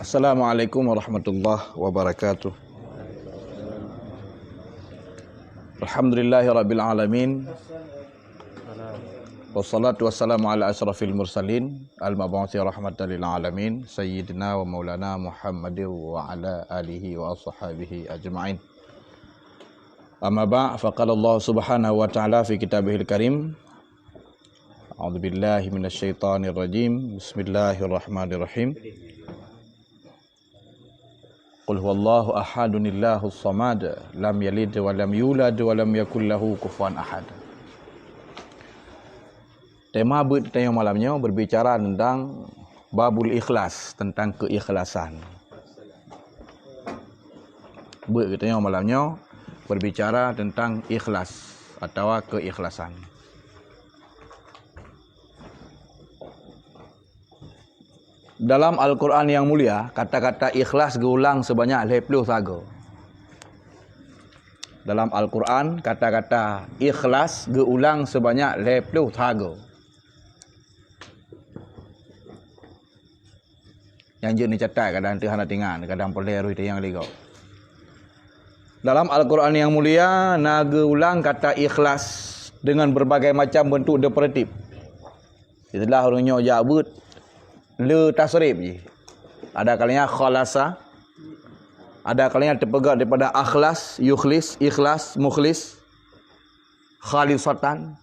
Assalamualaikum warahmatullahi wabarakatuh. Alhamdulillahirabbil alamin. Wassalatu wassalamu ala asyrafil mursalin al-mab'uthi rahmatan lil alamin sayyidina wa maulana Muhammadin wa ala alihi wa ashabihi ajma'in. Amma ba' faqala Allah subhanahu wa ta'ala fi kitabihil karim. A'udzu billahi minasyaitonir rajim. Bismillahirrahmanirrahim. Qul huwallahu ahadun illahus samad lam yalid wa lam yulad wa lam yakul lahu kufuwan ahad. Tema kita yang malamnya berbicara tentang babul ikhlas, tentang keikhlasan. Kita yang malamnya berbicara tentang ikhlas atau keikhlasan. Dalam Al-Quran yang mulia, kata-kata ikhlas diulang sebanyak 20 kali. Dalam Al-Quran, kata-kata ikhlas diulang sebanyak 20 kali. Yang je ni catat, kadang tu hana tinggal, kadang boleh ruh yang ligau. Dalam Al-Quran yang mulia, naga ulang kata ikhlas dengan berbagai macam bentuk dekoratif. Itulah orangnya jabut le tasrif je. Ada kalanya khalasa, ada kalanya terpegat daripada akhlas, yukhlis, ikhlas, mukhlis, khalisatan.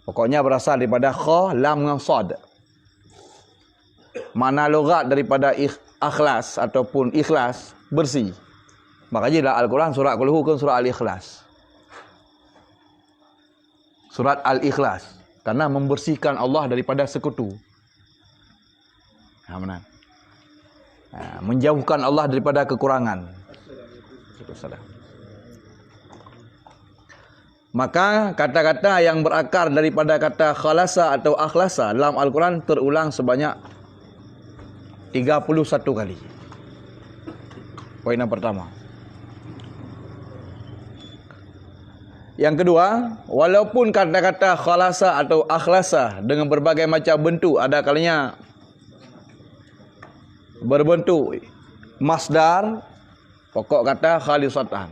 Pokoknya berasal daripada kha, lam dengan sad. Mana logat daripada akhlas ataupun ikhlas bersih. Makanya dalam Al-Quran surat Qul Hu kan surat Al-Ikhlas. Surat Al-Ikhlas karena membersihkan Allah daripada sekutu. Menjauhkan Allah daripada kekurangan. Maka kata-kata yang berakar daripada kata khalasa atau akhlasa dalam Al-Quran terulang sebanyak 31 kali. Poin yang pertama. Yang kedua, walaupun kata-kata khalasa atau akhlasa dengan berbagai macam bentuk, ada kalanya berbentuk masdar, pokok kata khalisatan.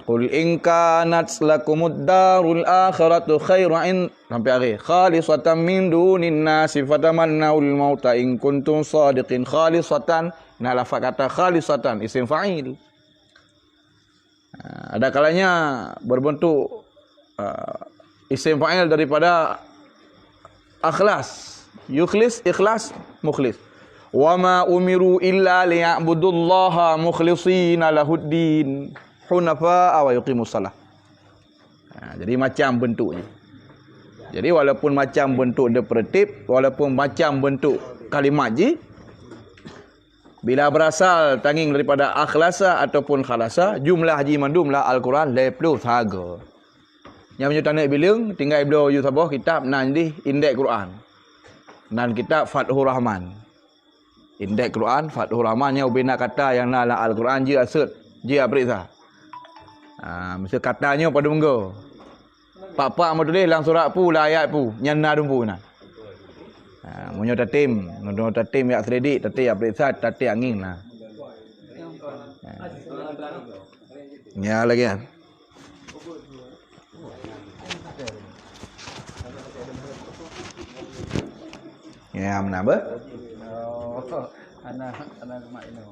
Qul in kanat lakumud darul akhiratu khairan sampai akhir. Khalisatan min dunin nasi fatamannaul mauta in kuntum shadiqin. Khalisatan, nah lafaz kata khalisatan isim fa'il. Ada kalanya berbentuk isim fa'il daripada akhlas, yukhlis, ikhlas, mukhlis. Wa ma umiru illa liya'budullaha mukhlishina lahuddin hunafa wa yuqimus salah. Jadi macam bentuknya. Jadi walaupun macam bentuk dekoratif, walaupun macam bentuk kalimat je, bila berasal tanging daripada akhlasa ataupun khalasa, jumlah ji mandumlah Al-Quran 20 sahaja. Yang punya tanah bilang tinggal iblo you sabah kitab nan di indeks Quran. Nan kitab Fathur Rahman. Indeks Quran Fathur Rahman yang ubina kata yang nala Al-Quran je asut, je abrisa. Mesti katanya pada menggo. Pak-pak mau tulis lang surat pu lah ayat pu, nyana dumpu nah. Munyo tatim, nono tatim yak kredit, tati abrisa, tati angin nah. Ya lagi kan. Ya, mana apa? Anak mak ini.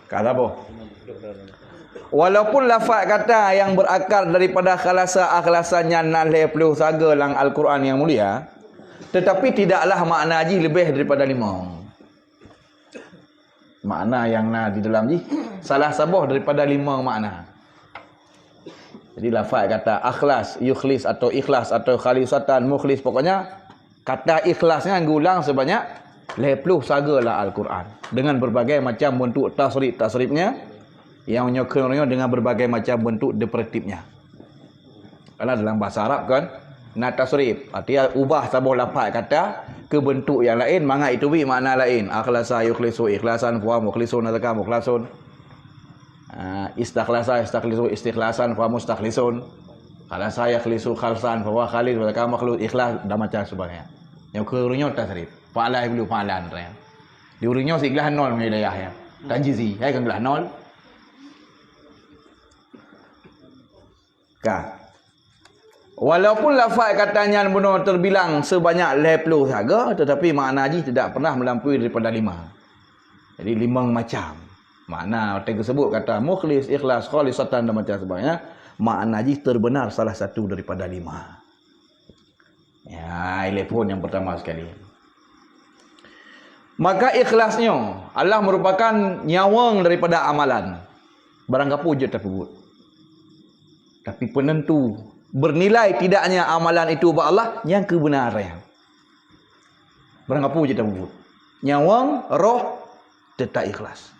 Kata apa? Walaupun lafaz kata yang berakar daripada khalasa akhlasannya 60 saga dalam Al-Quran yang mulia, tetapi tidaklah makna haji lebih daripada 5. Makna yang di dalam ji salah sabah daripada 5 makna. Jadi lafaz kata akhlas, yukhlis atau ikhlas atau khalisatan, mukhlis, pokoknya kata ikhlasnya diulang sebanyak 20 saga lah Al-Quran dengan berbagai macam bentuk tasrif-tasrifnya yang menyokongnya dengan berbagai macam bentuk dekoratifnya. Karena dalam bahasa Arab kan, nak tasrif artinya ubah sabah lafaz kata ke bentuk yang lain, maka itu makna lain. Akhlasa yukhlisu ikhlasan, wa mukhlisun ataka mukhlasun. Istakhlasa yastakhlisu istikhlasan fa mustakhlisun. Khalasa yakhlisu khalsan fa huwa khalis wa kama makhlu ikhlas dah macam sebagainya. Yang keurunyo tasrif. Fa'ala ibnu fa'alan ya. Diurunyo si ikhlas nol hidayah ya. Tanjizi, hai kan ikhlas nol. Walaupun lafaz katanya benar terbilang sebanyak 50 saja, tetapi makna haji tidak pernah melampaui daripada 5. Jadi 5 macam. Makna tersebut kata mukhlis, ikhlas, khalisatan dan macam sebagainya. Makna haji terbenar salah satu daripada 5. Ya, ini pun yang pertama sekali. Maka ikhlasnya Allah merupakan nyawang daripada amalan. Barang apa je tersebut. Tapi penentu bernilai tidaknya amalan itu buat Allah yang kebenaran. Barang apa je tersebut. Nyawang, roh, tetap ikhlas.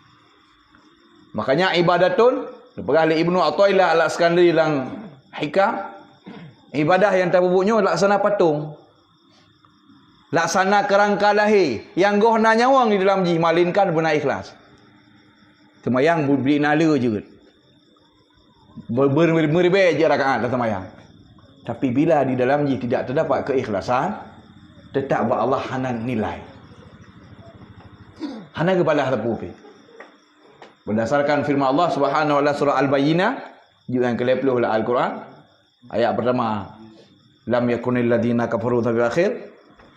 Makanya ibadatun, dipegah Ibnu Athaillah Al-Iskandari dalam Hikam, ibadah yang terbubuknya laksana patung. Laksana kerangka lahir yang goh na nyawang di dalam ji malinkan benar ikhlas. Semayang beri nala je. Berbeza je rakaat dalam semayang. Tapi bila di dalam ji tidak terdapat keikhlasan, tetap buat Allah hanan nilai. Hanan kebalah tepu. Berdasarkan firman Allah Subhanahu wa taala surah Al-Bayyinah juz yang ke-10 Al-Quran ayat pertama lam yakunil ladina kafaru fi akhir,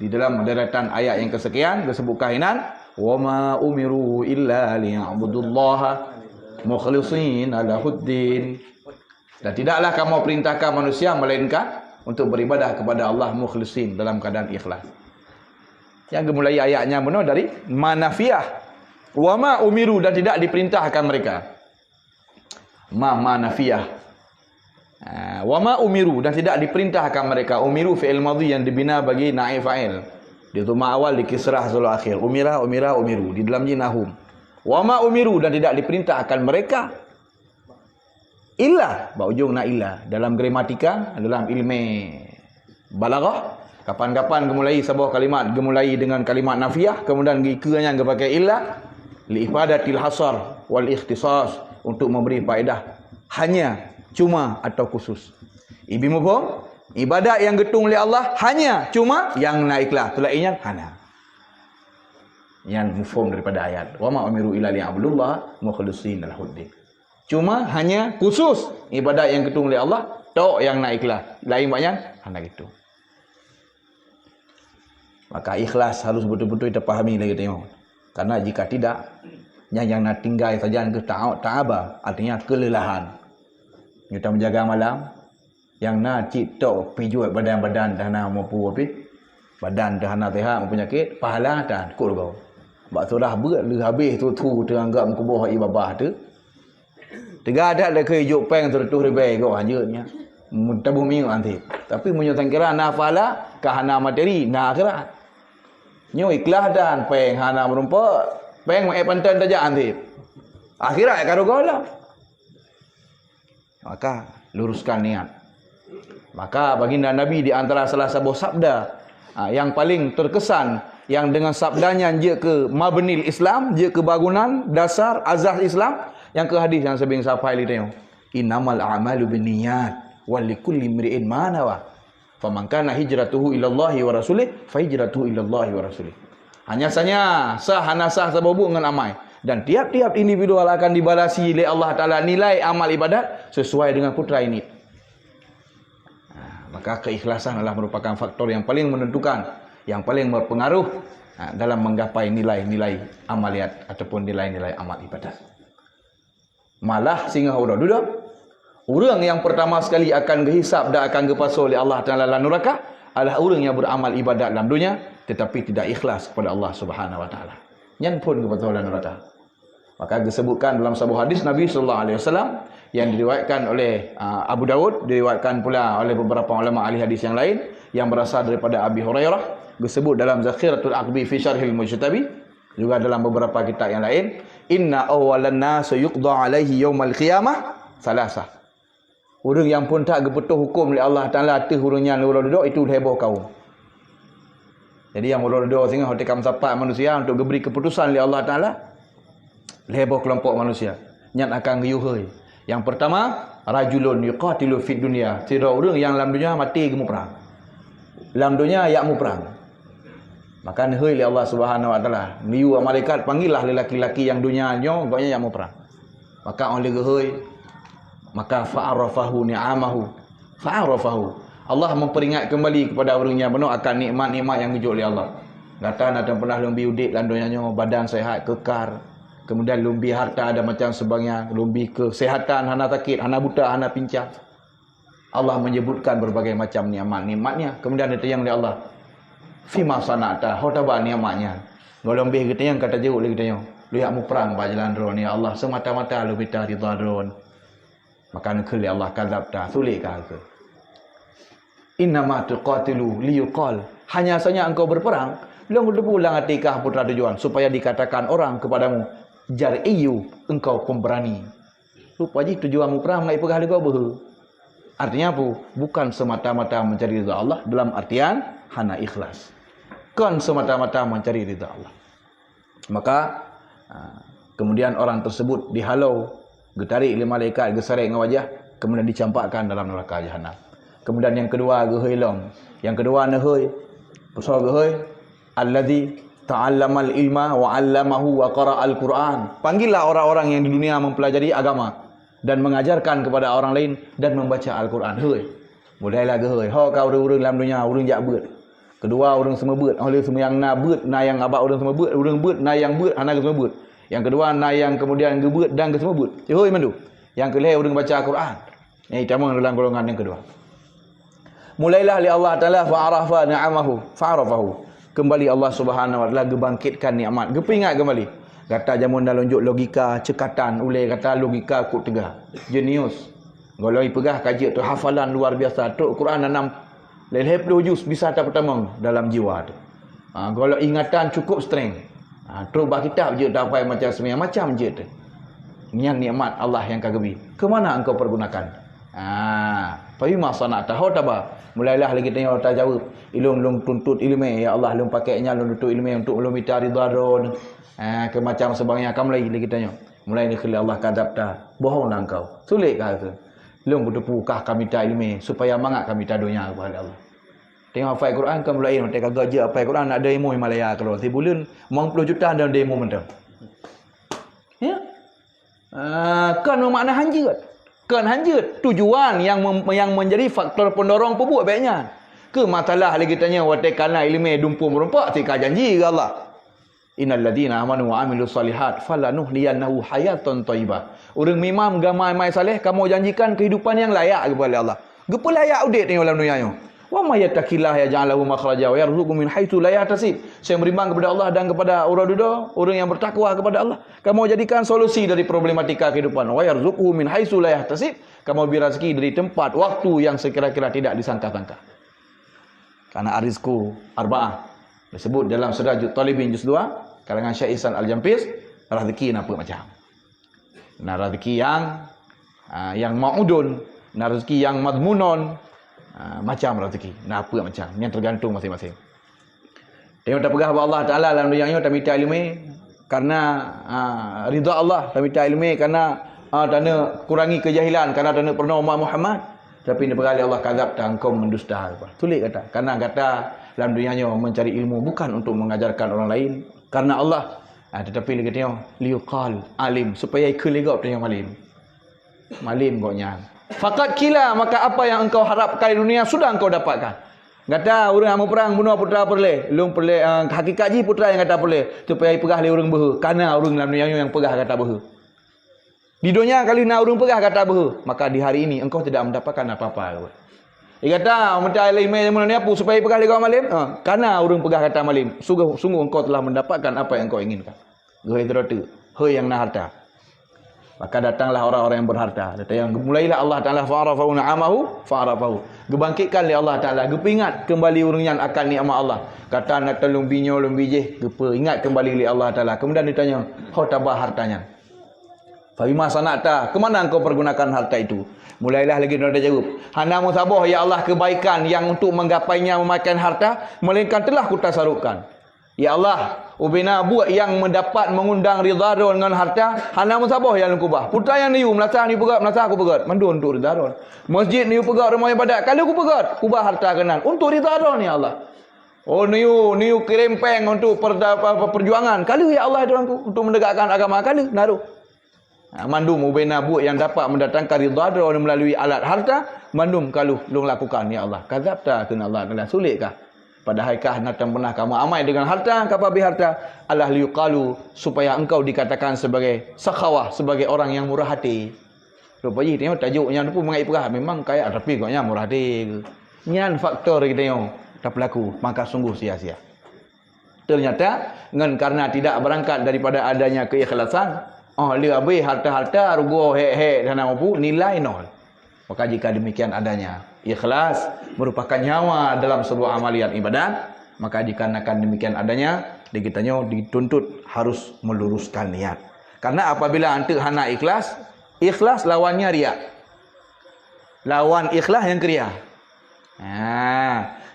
di dalam deretan ayat yang kesekian disebut kahinan wama umiru illa liya'budullaha mukhlishina lahuddin, dan tidaklah kamu perintahkan manusia melainkan untuk beribadah kepada Allah mukhlisin dalam keadaan ikhlas. Yang dimulai ayatnya benar dari manafiyah. Wama umiru, dan tidak diperintahkan mereka. Manafiyah. Wama umiru, dan tidak diperintahkan mereka. Umiru fi'il madhi yang dibina bagi naib fa'il. Di tuma awal di kisrah zul akhir. Umira umiru di dalam jinahum. Wama umiru, dan tidak diperintahkan mereka. Illa, ujung na illa dalam gramatika, dalam ilmu balaghah, kapan-kapan gemulai sebuah kalimat gemulai dengan kalimat nafiyah, kemudian gikanya pakai illa li ifadatil hasar wal ikhtisas, untuk memberi faedah hanya, cuma atau khusus. Ibi mufhum? Ibadat yang getung oleh Allah hanya, cuma, yang naiklah tulainnya hana. Yang mufhum daripada ayat wa ma umiru illa liya'budullah mukhlishina lahuddin. Cuma, hanya, khusus ibadat yang getung oleh Allah, tok yang naiklah. Lain banyak hana gitu. Maka ikhlas harus betul-betul kita pahami lagi tengok. Karena jika tidak, yang nak tinggal saja ke ta'aba, artinya kelelahan. Kita menjaga malam, yang nak cipta pijuat badan-badan dah nak mampu api, badan dah nak sihat penyakit, pahala dan kul kau. Bak surah berat le habis tu teranggap mukubah ibabah tu. Tiga ada le ke juk peng tertuh ribai kau hanyanya. Tabu minggu nanti. Tapi munyo tangkira nafala kahana materi na akhirat. Nyo ikhlas dan peng hana merumpa, peng mai pantan saja nanti. Akhirat karo gola. Maka luruskan niat. Maka baginda Nabi di antara salah satu sabda yang paling terkesan, yang dengan sabdanya je ke mabnil Islam, je ke bangunan dasar azas Islam, yang ke hadis yang sebing sampai li tengok. Innamal a'malu binniyat wa likulli imri'in ma nawa. Faman kana hijratuhu ila Allahi wa rasulih fa hijratuhu ila Allahi wa rasulih. Hanya saja sah hana sah sebabuk dengan amal, dan tiap-tiap individu akan dibalasi oleh Allah Taala nilai amal ibadat sesuai dengan putra ini. Maka keikhlasan adalah merupakan faktor yang paling menentukan, yang paling berpengaruh dalam menggapai nilai-nilai amaliat ataupun nilai-nilai amal ibadat. Malah sehingga orang yang pertama sekali akan dihisap dan akan dipasal oleh Allah Taala dalam neraka adalah orang yang beramal ibadat dalam dunia tetapi tidak ikhlas kepada Allah Subhanahu wa taala. Yang pun kepasal dalam neraka. Maka disebutkan dalam sebuah hadis Nabi sallallahu alaihi wasallam yang diriwayatkan oleh Abu Daud, diriwayatkan pula oleh beberapa ulama ahli hadis yang lain yang berasal daripada Abi Hurairah, disebut dalam Zakhiratul Aqbi fi Syarhil Mujtabi, juga dalam beberapa kitab yang lain, inna awwalan nas yuqda alaihi yaumal qiyamah salasah. Orang yang pun tak gepetuh hukum oleh Allah Taala atas urangnya nurul duduk itu heboh kaum. Jadi yang nurul duduk sehingga hotekam sapat manusia untuk diberi keputusan oleh Allah Taala, heboh kelompok manusia. nyat akan riuhai. Yang pertama, rajulun yuqatilu fid dunya. Tidak orang yang dalam dunia mati gemu perang. Dalam dunia yak mu perang. Maka nehoi li Allah Subhanahu wa taala, niu malaikat panggillah lelaki-lelaki yang dunianya agaknya yak mu perang. Maka oleh gehoi, maka fa'arafahu ni'amahu. Fa'arafahu. Allah memperingat kembali kepada orangnya benar akan nikmat-nikmat yang wujud oleh Allah. Kata nak pernah lumbi udik dalam dunianya, badan sehat, kekar. Kemudian lumbi harta ada macam sebagainya, lumbi kesehatan, hana sakit, hana buta, hana pincang. Allah menyebutkan berbagai macam nikmat-nikmatnya. Kemudian ditanya oleh Allah, fima sanata, hotaba nikmatnya. Kalau lebih kita yang kata jauh lagi tanya, lu yak mu perang ba jalan ron ya Allah, semata-mata lu minta ridha ron. Maka nak kali Allah kadzab ta, sulit ka ke. Innama tuqatilu liyuqal. Hanya saja engkau berperang, belum pulang hatikah putra tujuan supaya dikatakan orang kepadamu, jar'iyu, engkau pemberani. Rupanya tujuanmu perang naik pegah kau bah. Artinya apa? Bukan semata-mata mencari ridha Allah dalam artian hana ikhlas. Kan semata-mata mencari ridha Allah. Maka kemudian orang tersebut dihalau, getarik oleh malaikat, gesarik dengan wajah, kemudian dicampakkan dalam neraka jahanam. Kemudian yang kedua gehoi long. Yang kedua nehoi. Pasal gehoi allazi ta'allamal ilma wa 'allamahu wa qara'al Qur'an. Panggillah orang-orang yang di dunia mempelajari agama dan mengajarkan kepada orang lain dan membaca Al-Quran. Hei. Mulailah gehoi. Ho kau urang dalam dunia, urang jak beut. Kedua orang semua beut. Oleh semua yang na beut, na yang abak orang semua beut, urang beut, na yang beut, hana semua beut. Yang kedua na yang kemudian gebeut dan ke semua beut. Hei mandu. Yang kelih urang baca Al-Quran. Yang pertama dalam golongan yang kedua. Mulailah li Allah Ta'ala fa'arafa ni'amahu fa'arafahu. Kembali Allah Subhanahu wa taala gebangkitkan nikmat. Gepingat kembali. Kata jamun dah lonjok logika, cekatan, ulai kata logika kut tegah. Jenius. Kalau pegah kaji tu hafalan luar biasa. Tu Quran 6 leleh juz bisa tak pertama dalam jiwa tu. Kalau ingatan cukup strength. Tu bah kitab je dapat macam semua macam je tu. Yang nikmat Allah yang kagemi. Ke mana engkau pergunakan? Tapi masa nak tahu tak apa? Mulailah lagi tanya orang jawab. Ilum tuntut ilmu ya Allah, ilum pakainya ilum tuntut ilmu untuk ilmu minta ridha ron. Ke macam sebagainya kamu lagi tanya. Mulai ni kali Allah kadap dah. Bohonglah engkau. Sulit kah tu? Ilum bertepukah kami minta ilmu supaya mangat kami minta dunia kepada Allah. Tengok hafal Quran kamu mulai nanti kagak je hafal Quran nak demo Himalaya kalau 10 bulan 50 juta dalam demo mentang. Ya. Kan makna hanjut. Kan hanjut tujuan yang menjadi faktor pendorong pembuat baiknya. Ke masalah lagi tanya watakana ilmu dumpu merompak tika janji ke Allah. Innal ladina amanu wa amilus solihat falanuhliyannahu hayatan thayyibah. Orang memang gamai mai saleh kamu janjikan kehidupan yang layak kepada Allah. Gepa layak udik tengok dalam dunia nya. Wa may yattaqillah yaj'alahu makhraja wa yarzuqhu min haitsu la yahtasib. Saya beriman kepada Allah dan kepada orang yang bertakwa kepada Allah. Kamu jadikan solusi dari problematika kehidupan. Wa yarzuqhu min haitsu la yahtasib. Kamu beri rezeki dari tempat waktu yang sekira-kira tidak disangka-sangka. Karena arizku arba'ah disebut dalam Sirajut Talibin juz 2 karangan Syekh Ihsan Al-Jampis, rezeki apa macam. Nah, rezeki yang ma'udun, nah rezeki yang madmunun, macam rezeki. Nah, apa macam. Yang tergantung masing-masing. Tengok tak pegah Allah Ta'ala dalam dunia ni tak minta ilmu karena ridha Allah, tak minta ilmu karena tanda kurangi kejahilan, karena tanda pernah umat Muhammad. Tapi ni berkali Allah kadzab tak engkau mendusta. Tulis kata. Karena kata dalam dunia ni mencari ilmu bukan untuk mengajarkan orang lain. Karena Allah. Tetapi lagi tengok liuqal alim supaya kelegap tengok malim. Malim koknya. Fakat kila maka apa yang engkau harapkan di dunia sudah engkau dapatkan. Kata orang yang perang bunuh putra perle, lung perle hakikat ji putra yang kata perle supaya pegah le orang beuh. Karena orang dalam dunia yang pegah kata beuh. Di dunia kali nak orang pegah kata beuh, maka di hari ini engkau tidak mendapatkan apa-apa. Dia kata minta ilmu ni apa supaya pegah le kau malim? Karena orang pegah kata malim. Sungguh engkau telah mendapatkan apa yang engkau inginkan. Goi teratu, hei yang nak harta. Maka datanglah orang-orang yang berharta. Yang mulailah Allah Ta'ala fa'arafahu na'amahu fa'arafahu. Gebangkitkan oleh Allah Ta'ala. Gepingat kembali orang yang akan nikmat Allah. Kata nak tolong binyo, lom bijih. Gepa ingat kembali oleh Allah Ta'ala. Kemudian ditanya, kau tabah hartanya. Fahimah sanata. Kemana engkau pergunakan harta itu? Mulailah lagi dia jawab. Hana musabah ya Allah kebaikan yang untuk menggapainya memakan harta. Melainkan telah ku tasarufkan. Ya Allah, Ubina buat yang mendapat mengundang ridha dengan harta, hana musabah yang kubah. Putra yang niu melasa ni pegat, melasa aku pegat. Mandun untuk ridha. Masjid niu pegat rumah ibadat. Kalau aku pegat, kubah harta kenan. Untuk ridha ni Allah. Oh niu kerempeng untuk perjuangan. Kalau ya Allah itu untuk menegakkan agama kalau naruh. Mandum ubina buat yang dapat mendatangkan ridha melalui alat harta, mandum kalau lu lakukan ya Allah. Kadzabta kena Allah kena sulitkah? Padahal kah natang pernah kamu amai dengan harta, kapabi harta Allah liuqalu supaya engkau dikatakan sebagai sakhawah, sebagai orang yang murah hati. Rupanya tengok tajuknya tu pun mengai perah memang kaya tapi koknya murah hati. Nyan faktor kita tengok tak berlaku, maka sungguh sia-sia. Ternyata karena tidak berangkat daripada adanya keikhlasan, dia habis harta-harta rugo hek-hek dan apa nilai nol. Maka jika demikian adanya ikhlas merupakan nyawa dalam sebuah amalian ibadat, maka dikarenakan demikian adanya kitanya dituntut harus meluruskan niat. Karena apabila ante hana ikhlas, ikhlas lawannya riya. Lawan ikhlas yang keria.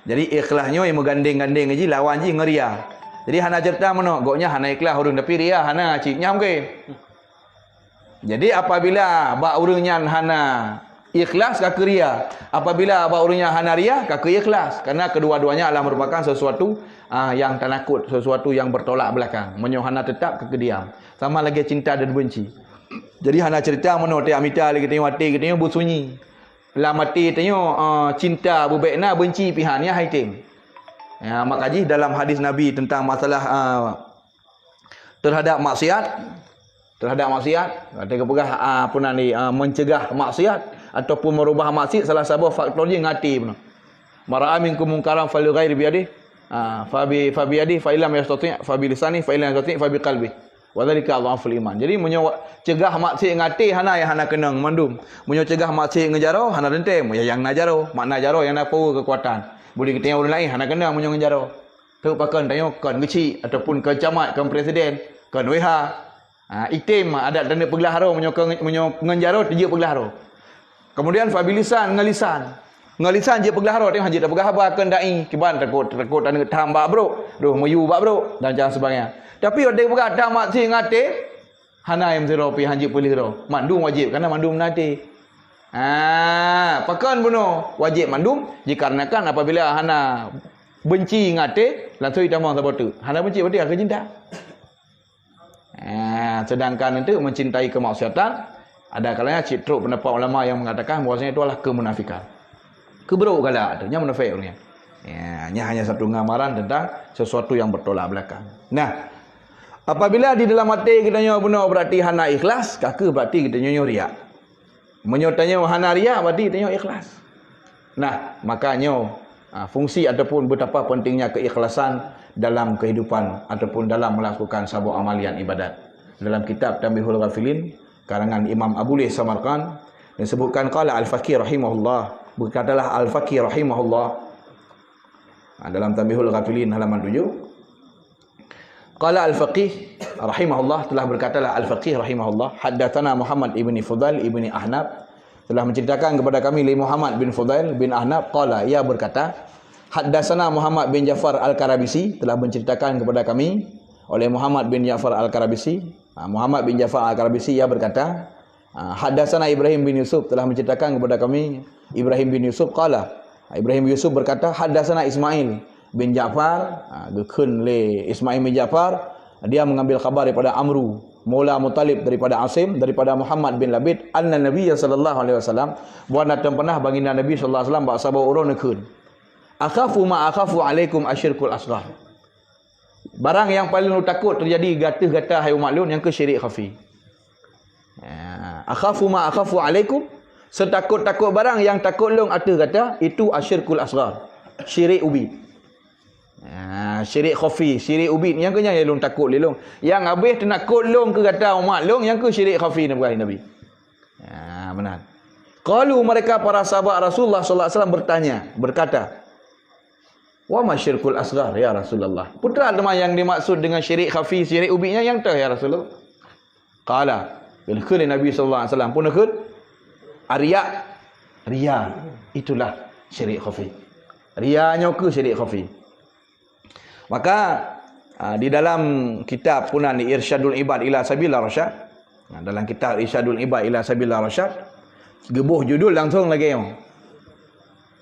Jadi ikhlasnya yang menggandeng-gandeng aja lawan je ngeria. Jadi hana cerita mana goknya hana ikhlas urang tapi riya hana ciknya mungkin. Jadi apabila bak urangnya hana ikhlas ke ria. Apabila abang orangnya hana ria ke ikhlas. Karena kedua-duanya adalah merupakan sesuatu yang tanakut, sesuatu yang bertolak belakang. Menyohana tetap ke diam. Sama lagi cinta dan benci. Jadi hana cerita mana tiap mita lagi tengok hati kita tengok bersunyi. Dalam hati tengok cinta berbaikna benci pihaknya haitim. Ya, makaji dalam hadis Nabi tentang masalah terhadap maksiat, kata kepegah mencegah maksiat ataupun merubah maksiat, salah satu faktornya ngati benar. Mara'a minkum munkaran falyughayyir bi yadihi fa bi yadihi fa illam yastati' fa bi lisanihi fa illam yastati' fa bi qalbihi wa dzalika adhaful iman. Jadi mencegah maksiat ngati hana yang hana kenang mandum. Mencegah maksiat ngejaro hana dentem yang najaro, makna jaro yang apa kekuatan. Boleh kita yang orang lain hana kenang ngejaro. Tu pakan tanya kan kecil ataupun ke camat, ke presiden, ke WH. Itim ada tanda pegelaharo mengenjaro dia pegelaharo. Kemudian fabilisan ngalisan je pegelaharo tengok haji tak pegah apa akan dai kiban takut tanda tambah bro doh mayu bak bro dan jangan sebagainya. Tapi ada pegah dah mak si ngate hana yang zero pi haji peliharo mandum wajib karena mandum nanti. Pakan bunuh wajib mandum dikarenakan apabila hana benci ngate langsung ditambah sabotu. Hana benci berarti akan cinta. Sedangkan itu mencintai kemaksiatan, ada kalanya citruk pendapat ulama yang mengatakan bahwasanya itu adalah kemunafikan. Keburuk kala adanya munafik orangnya. Hanya satu ngamaran tentang sesuatu yang bertolak belakang. Nah, apabila di dalam hati kita nyo benar berarti hana ikhlas, kaka berarti kita nyo riya. Menyertanya hana riya berarti kita nyo ikhlas. Nah, makanya fungsi ataupun betapa pentingnya keikhlasan dalam kehidupan ataupun dalam melakukan sebuah amalian ibadat. Dalam kitab Tanbihul Ghafilin karangan Imam Abu Lis Samarqand disebutkan qala Al-Faqih rahimahullah, berkatalah Al-Faqih rahimahullah dalam Tanbihul Ghafilin halaman 7. Qala Al-Faqih rahimahullah, telah berkatalah Al-Faqih rahimahullah, haddatsana Muhammad ibni Fudail ibni Ahnab, telah menceritakan kepada kami Muhammad bin Fudail bin Ahnab, qala, ia berkata, haddatsana Muhammad bin Ja'far Al-Karabisi, telah menceritakan kepada kami oleh Muhammad bin Ja'far Al-Karabisi. Muhammad bin Ja'far Al-Karabisi ia berkata, haddatsana Ibrahim bin Yusuf, telah menceritakan kepada kami Ibrahim bin Yusuf, qala, Ibrahim bin Yusuf berkata, haddatsana Ismail bin Ja'far, gekun le Ismail bin Ja'far, dia mengambil khabar daripada Amru Maula Muttalib, daripada Asim, daripada Muhammad bin Labid, anna Nabi sallallahu alaihi wasallam, buat datang pernah baginda Nabi sallallahu alaihi wasallam bak sabar urun nekun. Akhafu ma akhafu alaikum asyirkul asghar. Barang yang paling lu takut terjadi gata-gata hai umat lu yang ke syirik khafi. Akhafu ma akhafu alaikum, setakut-takut barang yang takut lu kata itu asyirkul asghar. Syirik ubid. Syirik khafi, syirik ubid yang kenya yang lu takut lu. Yang habis tenakut lu ke kata umat lu yang ke syirik khafi Nabi. Benar. Qalu, mereka para sahabat Rasulullah sallallahu alaihi wasallam berkata, wa masyirkul asghar ya Rasulullah. Putra tema yang dimaksud dengan syirik khafi, syirik ubidnya yang tah ya Rasulullah. Qala, bil khuli Nabi sallallahu alaihi wasallam pun khud riya itulah syirik khafi. Riyanya ke syirik khafi. Maka Di dalam kitab punan Irsyadul Ibad ila Sabilir Rasyad, dalam kitab Irsyadul Ibad ila Sabilir Rasyad, gebuh judul langsung lagi yang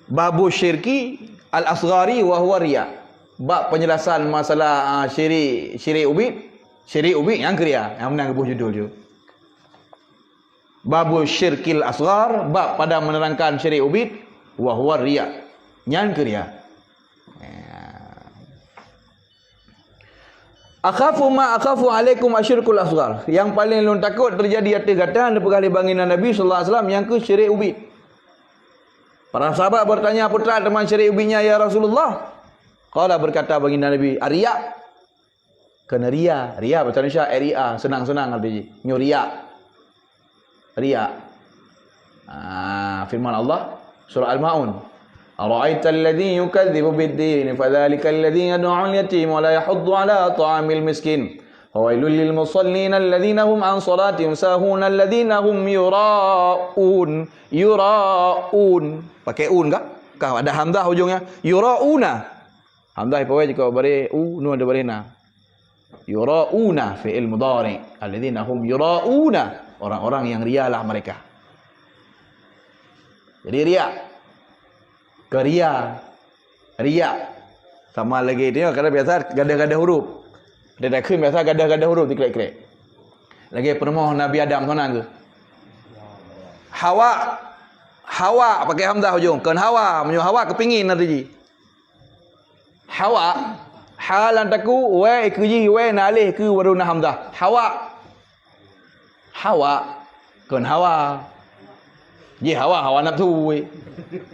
Babu Syirki Al-Asghari wa huwa riya. Bab penjelasan masalah syirik ubid yang kriya. Yang menang gebuh judul je. Babu Syirkil Asghar, bab pada menerangkan syirik ubid wa huwa riya. Yang kriya. Akhafu ma akhafu alaikum asyirkul asghar. Yang paling lun takut terjadi atas gatan daripada baginda Nabi sallallahu alaihi wasallam yang ke syirik ubid. Para sahabat bertanya, "Apakah teman syirik ubidnya ya Rasulullah?" Qala, berkata baginda Nabi, "Riya." Kena riya. Riya bahasa Indonesia riya, senang-senang artinya. Nyo riya. Riya. Firman Allah surah Al-Maun. أرأيت الذي يكذب بالدين فذلك الذي يدعو اليتيم ولا يحض على طعام المسكين وويل للمصلين الذين هم عن صلاتهم ساهون الذين هم يراءون pakai un kah ada hamzah hujungnya yurauna hamzah pawai jika bare nun ada bare na yurauna fi'il mudhari alladhina hum yurauna orang-orang yang rialah mereka. Jadi riya sama lagi dia kadang biasa gadah-gadah huruf dia dah kena biasa gadah-gadah huruf dikelek-kelek lagi penemuh Nabi Adam sana ke Hawa pakai hamzah hujung kan Hawa kepingin nanti Hawa halan taku wa ikuji wa nalih ke waruna hamzah Hawa kan Hawa hawa nafsu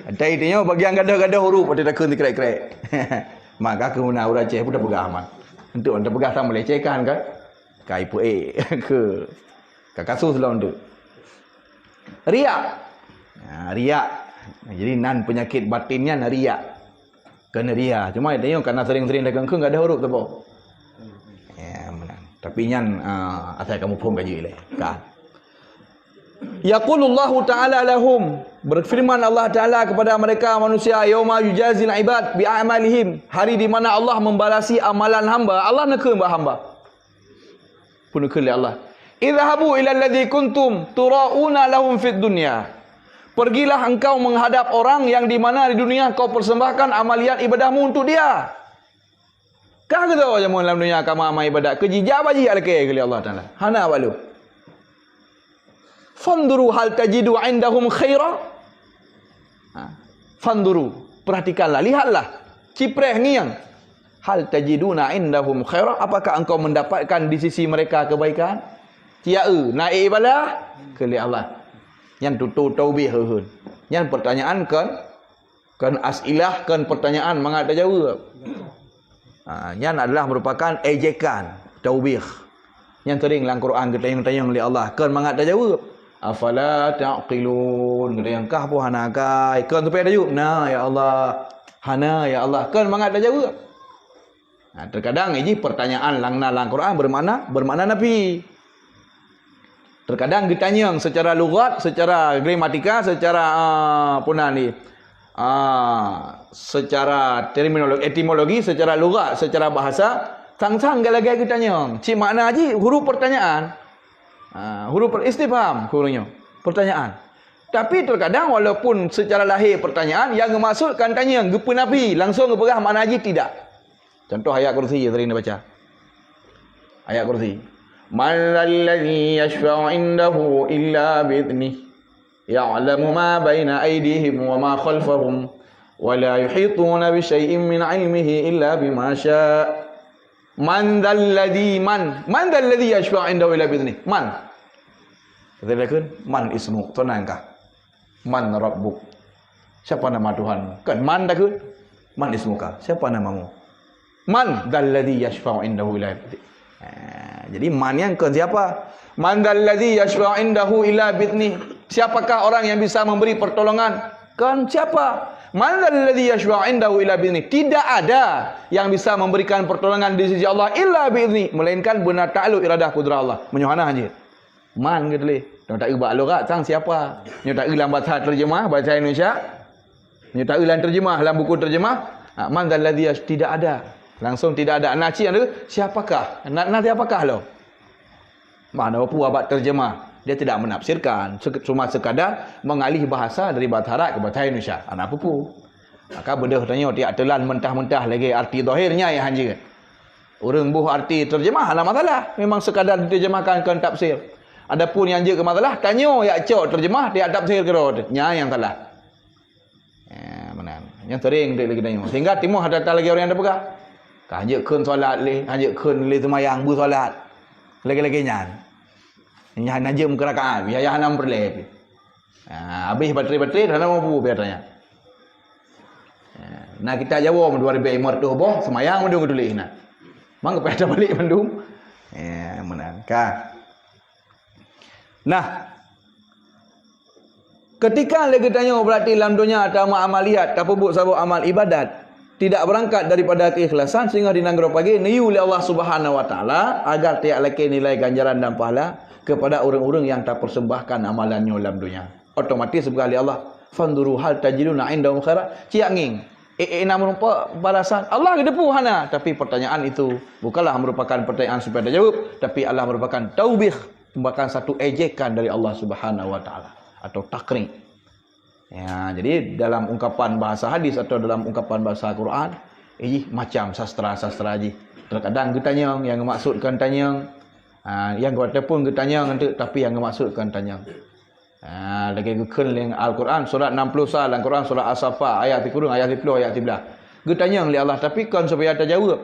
Ada itunya bagian gadah-gadah huruf pada takun dikerek-kerek. Maka kemudian orang Aceh pun dah pegang aman. Untuk anda pegang sama lecehkan kan? Kai pu ke kasus lah untuk. Riya. Riya. Jadi nan penyakit batinnya riya. Kena riya. Cuma itunya karena sering-sering dagang ke enggak ada huruf tu. Ya, menang. Tapi nyan asal kamu faham gaji le. Kan? Yaqulullahu ta'ala lahum, berfirman Allah Ta'ala kepada mereka manusia, yauma yujazil ibad bi'amalihim, hari di mana Allah membalasi amalan hamba. Allah nak ke hamba pun ke Allah. Idhabu ila alladhi kuntum turauna lahum fid dunya, pergilah engkau menghadap orang yang di mana di dunia kau persembahkan amaliat ibadahmu untuk dia. Kah kata orang dalam dunia kamu amal ibadat kejijak baji alke ke Allah Ta'ala. Hana balu Fanduru hal tajidu indahum khaira. Fanduru, perhatikanlah, lihatlah, cipreh ngiang. Hal tajiduna indahum khaira, apakah engkau mendapatkan di sisi mereka kebaikan? Cia naik ibadah ke Allah. Yang tutu taubih heun. Yang pertanyaan kan asilah kan pertanyaan mangada jawab. Yang adalah merupakan ejekan taubih. Yang sering dalam Quran kita tayang oleh Allah kan mangada jawab. Afala ta'qilun, kata yang kah pun hana kai kan tu ada jawab nah ya Allah hana ya Allah kan mangat dah jawab. Terkadang ini pertanyaan lang Quran bermakna nafi. Terkadang ditanya secara lugat, secara gramatika, secara secara terminologi, etimologi, secara lugat, secara bahasa sang-sang galagay ditanya. Cik makna haji huruf pertanyaan. Huruf istifham hurufnya pertanyaan. Tapi terkadang walaupun secara lahir pertanyaan yang dimaksudkan tanya gepa nafi langsung keperah makna haji tidak. Contoh ayat kursi yang tadi baca. Ayat kursi. Man alladhi yashfa'u indahu illa bi'idhnih ya'lamu ma baina aydihim wa ma khalfahum wa la yuhituna bi syai'in min 'ilmihi illa bima syaa'. Man dalladhi yashfa'u indahu illa bi'idhnih. Man. Katakan man ismu, tenangkah? Man rabbuk. Siapa nama Tuhan? Kan man dah ke? Man ismuka. Siapa namamu? Man dalladhi yashfa'u indahu illa bi'idhnih. Jadi man yang kan siapa? Man dalladhi yashfa'u indahu illa bi'idhnih. Siapakah orang yang bisa memberi pertolongan? Kan siapa? Man alladhi yashfa'u indahu illa bi'idhnih. Tidak ada yang bisa memberikan pertolongan di sisi Allah illa bi'idhnih, melainkan benar ta'alluq iradah kudrah Allah. Menyuhana haji. Man gitu leh. Tak ubah logat sang siapa? Nyo tak dalam bahasa terjemah bahasa Indonesia. Nyo tak dalam terjemah dalam buku terjemah. Man alladhi tidak ada. Langsung tidak ada naci ada siapakah? Nanti apakah lo? Mana apa abad terjemah? Dia tidak menafsirkan, cuma sekadar mengalih bahasa dari bahasa Arab ke bahasa Indonesia. Apa pun. Maka bedah tanya tiak telan mentah-mentah lagi arti zahirnya ya hanja. Orang buh arti terjemah ada masalah. Memang sekadar diterjemahkan ke tafsir. Adapun yang je ke masalah tanya ya cok terjemah tiak tafsir ke rod. Nya yang salah. Benar. Yang sering dia lagi tanya. Sehingga timuh ada lagi orang yang ada pegang. Hanya kun solat le, hanya kun le semayang bu solat. Lagi-lagi nyan. Nyan aja muka rakaat, ya hanam perle. Habis bateri-bateri dah nak mampu biarnya. Nah kita jawab 2000 tu boh semayang mendung tulis nah. Mang kepada balik mendung. Menang kan. Nah, ketika lagi tanya berarti dalam dunia atau amaliyat, apa buat sabuk amal ibadat tidak berangkat daripada keikhlasan sehingga dinanggro pagi niu oleh Allah Subhanahu wa taala agar tiak laki nilai ganjaran dan pahala kepada orang-orang yang tak persembahkan amalannya dalam dunia. Otomatis sekali Allah fanduru hal tajiduna indahum khaira ciak nging namun balasan Allah gedepu hana, tapi pertanyaan itu bukanlah merupakan pertanyaan supaya dijawab, tapi Allah merupakan taubih, merupakan satu ejekan dari Allah Subhanahu wa taala atau takrim. Ya, jadi dalam ungkapan bahasa hadis atau dalam ungkapan bahasa Quran, macam sastra-sastra aja. Terkadang getanyang yang maksudkan tanyang, yang kata pun getanyang nanti, tapi yang maksudkan tanyang. Lagi gekun yang Al-Quran surat 60 dalam Quran surat As-Saffat ayat 10 ayat 10 ayat 11. Getanyang li Allah tapi kan supaya terjawab.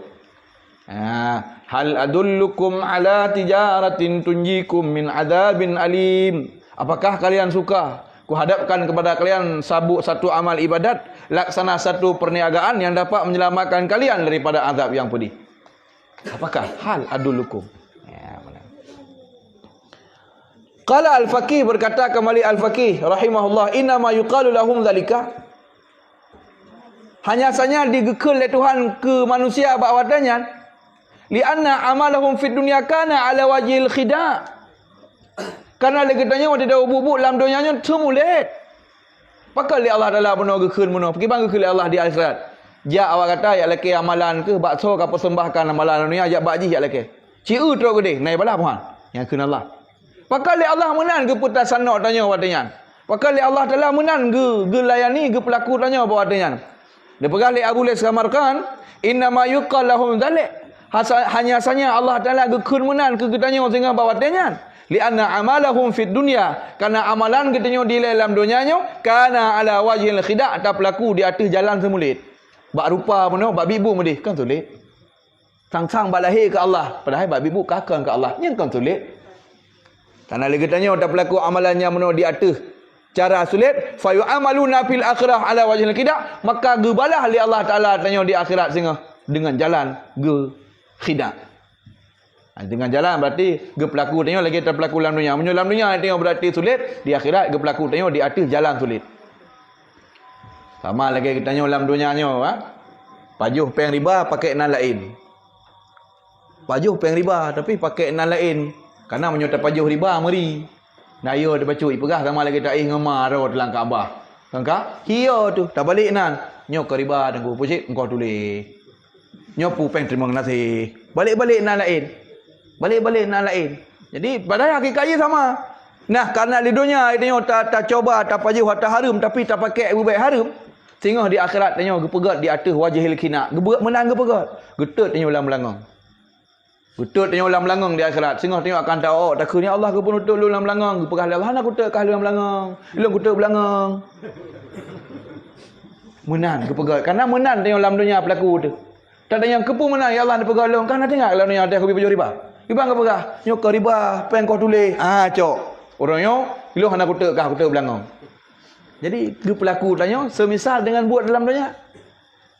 Hal adullukum ala tijaratin tunjikum min adzabin alim. Apakah kalian suka kuhadapkan kepada kalian sabuk satu amal ibadat, laksana satu perniagaan yang dapat menyelamatkan kalian daripada azab yang pedih. Apakah hal adulukum? Qala al-faqih, berkata kembali al-faqih rahimahullah, inna ma yuqalu lahum zalika, hanya saja digekul oleh Tuhan ke manusia bahawatannya lianna amalahum fid dunya kana ala wajhil khida', karena lagi tanya waktu dah bubuk dalam dunianya semulit. Pakal li Allah Taala benar gekun benar. Pergi bang gekun Allah di akhirat. Ja awak kata ya laki amalan ke bakso ke persembahkan amalan dunia ajak bakji ya laki. Ciu teruk gede, naik bala puan. Yang kun Allah. Pakal li Allah menan ke putas sanok tanya watanya. Pakal li Allah Taala menan ge layani ge pelaku tanya watanya. Dia pegang li Abu Lais Samarkan, inna ma yuqal lahum dzalik. Hanya saja Allah Taala gekun menan ke tanya sehingga bawatanya. Lianna amalahum fid dunya, karena amalan katanya di dalam dunianya kana ala wajhil khida', tak pelaku di atas jalan semulit. Bak rupa mana bak bibu medih kan sulit. Sang-sang bak lahir ke Allah, padahal bak bibu kakang ke Allah, yang kan sulit. Karena lagi tanya tak pelaku amalannya mana di atas cara sulit, fa yu'amaluna fil akhirah ala wajhil khida', maka gebalah li Allah Taala tanya di akhirat sehingga dengan jalan ge khida'. Dengan jalan berarti ge pelaku tengok lagi terpelaku dalam dunia. Dalam dunia tengok berarti sulit, di akhirat ge pelaku tengok di atas jalan sulit. Sama lagi kita tengok dalam dunianya pajuh peng riba pakai nan lain. Pajuh peng riba tapi pakai nan lain. Karena menyota pajuh riba meri. Naya dia baca ipegah sama lagi tak ngemar ro dalam Kaabah. Sangka hio tu tak balik nan. Nyok ke riba tengku pucit engkau tulis. Nyopu peng terima kasih. Balik-balik nan lain. Balik-balik nak lain. Jadi padahal hakikatnya sama. Nah, karena di dunia tengok tak coba tak paju harta harum tapi tak pakai baik harum. Sehingga di akhirat tengok gepegat di atas wajhil khina. Geberat menang gepegat. Getut tengok dalam belangang. Getut tengok dalam belangang di akhirat. Sehingga tengok akan tahu oh takutnya Allah ke penutup dalam belangang. Gepegah Allah nak kutut kah dalam belangang. Ilmu kutut belangang. Menang gepegat. Karena menang tengok dalam dunia pelaku tu. Tak ada yang kepu menang ya Allah nak pegang long kan nak tengok dalam dunia ada hobi baju riba. Riba ke pegah? Nyok ke riba, peng kau tulis. Cok. Orangnya, ilu hendak kutuk kah, kutuk belangong. Jadi, dia pelaku tanya, semisal dengan buat dalam dunia.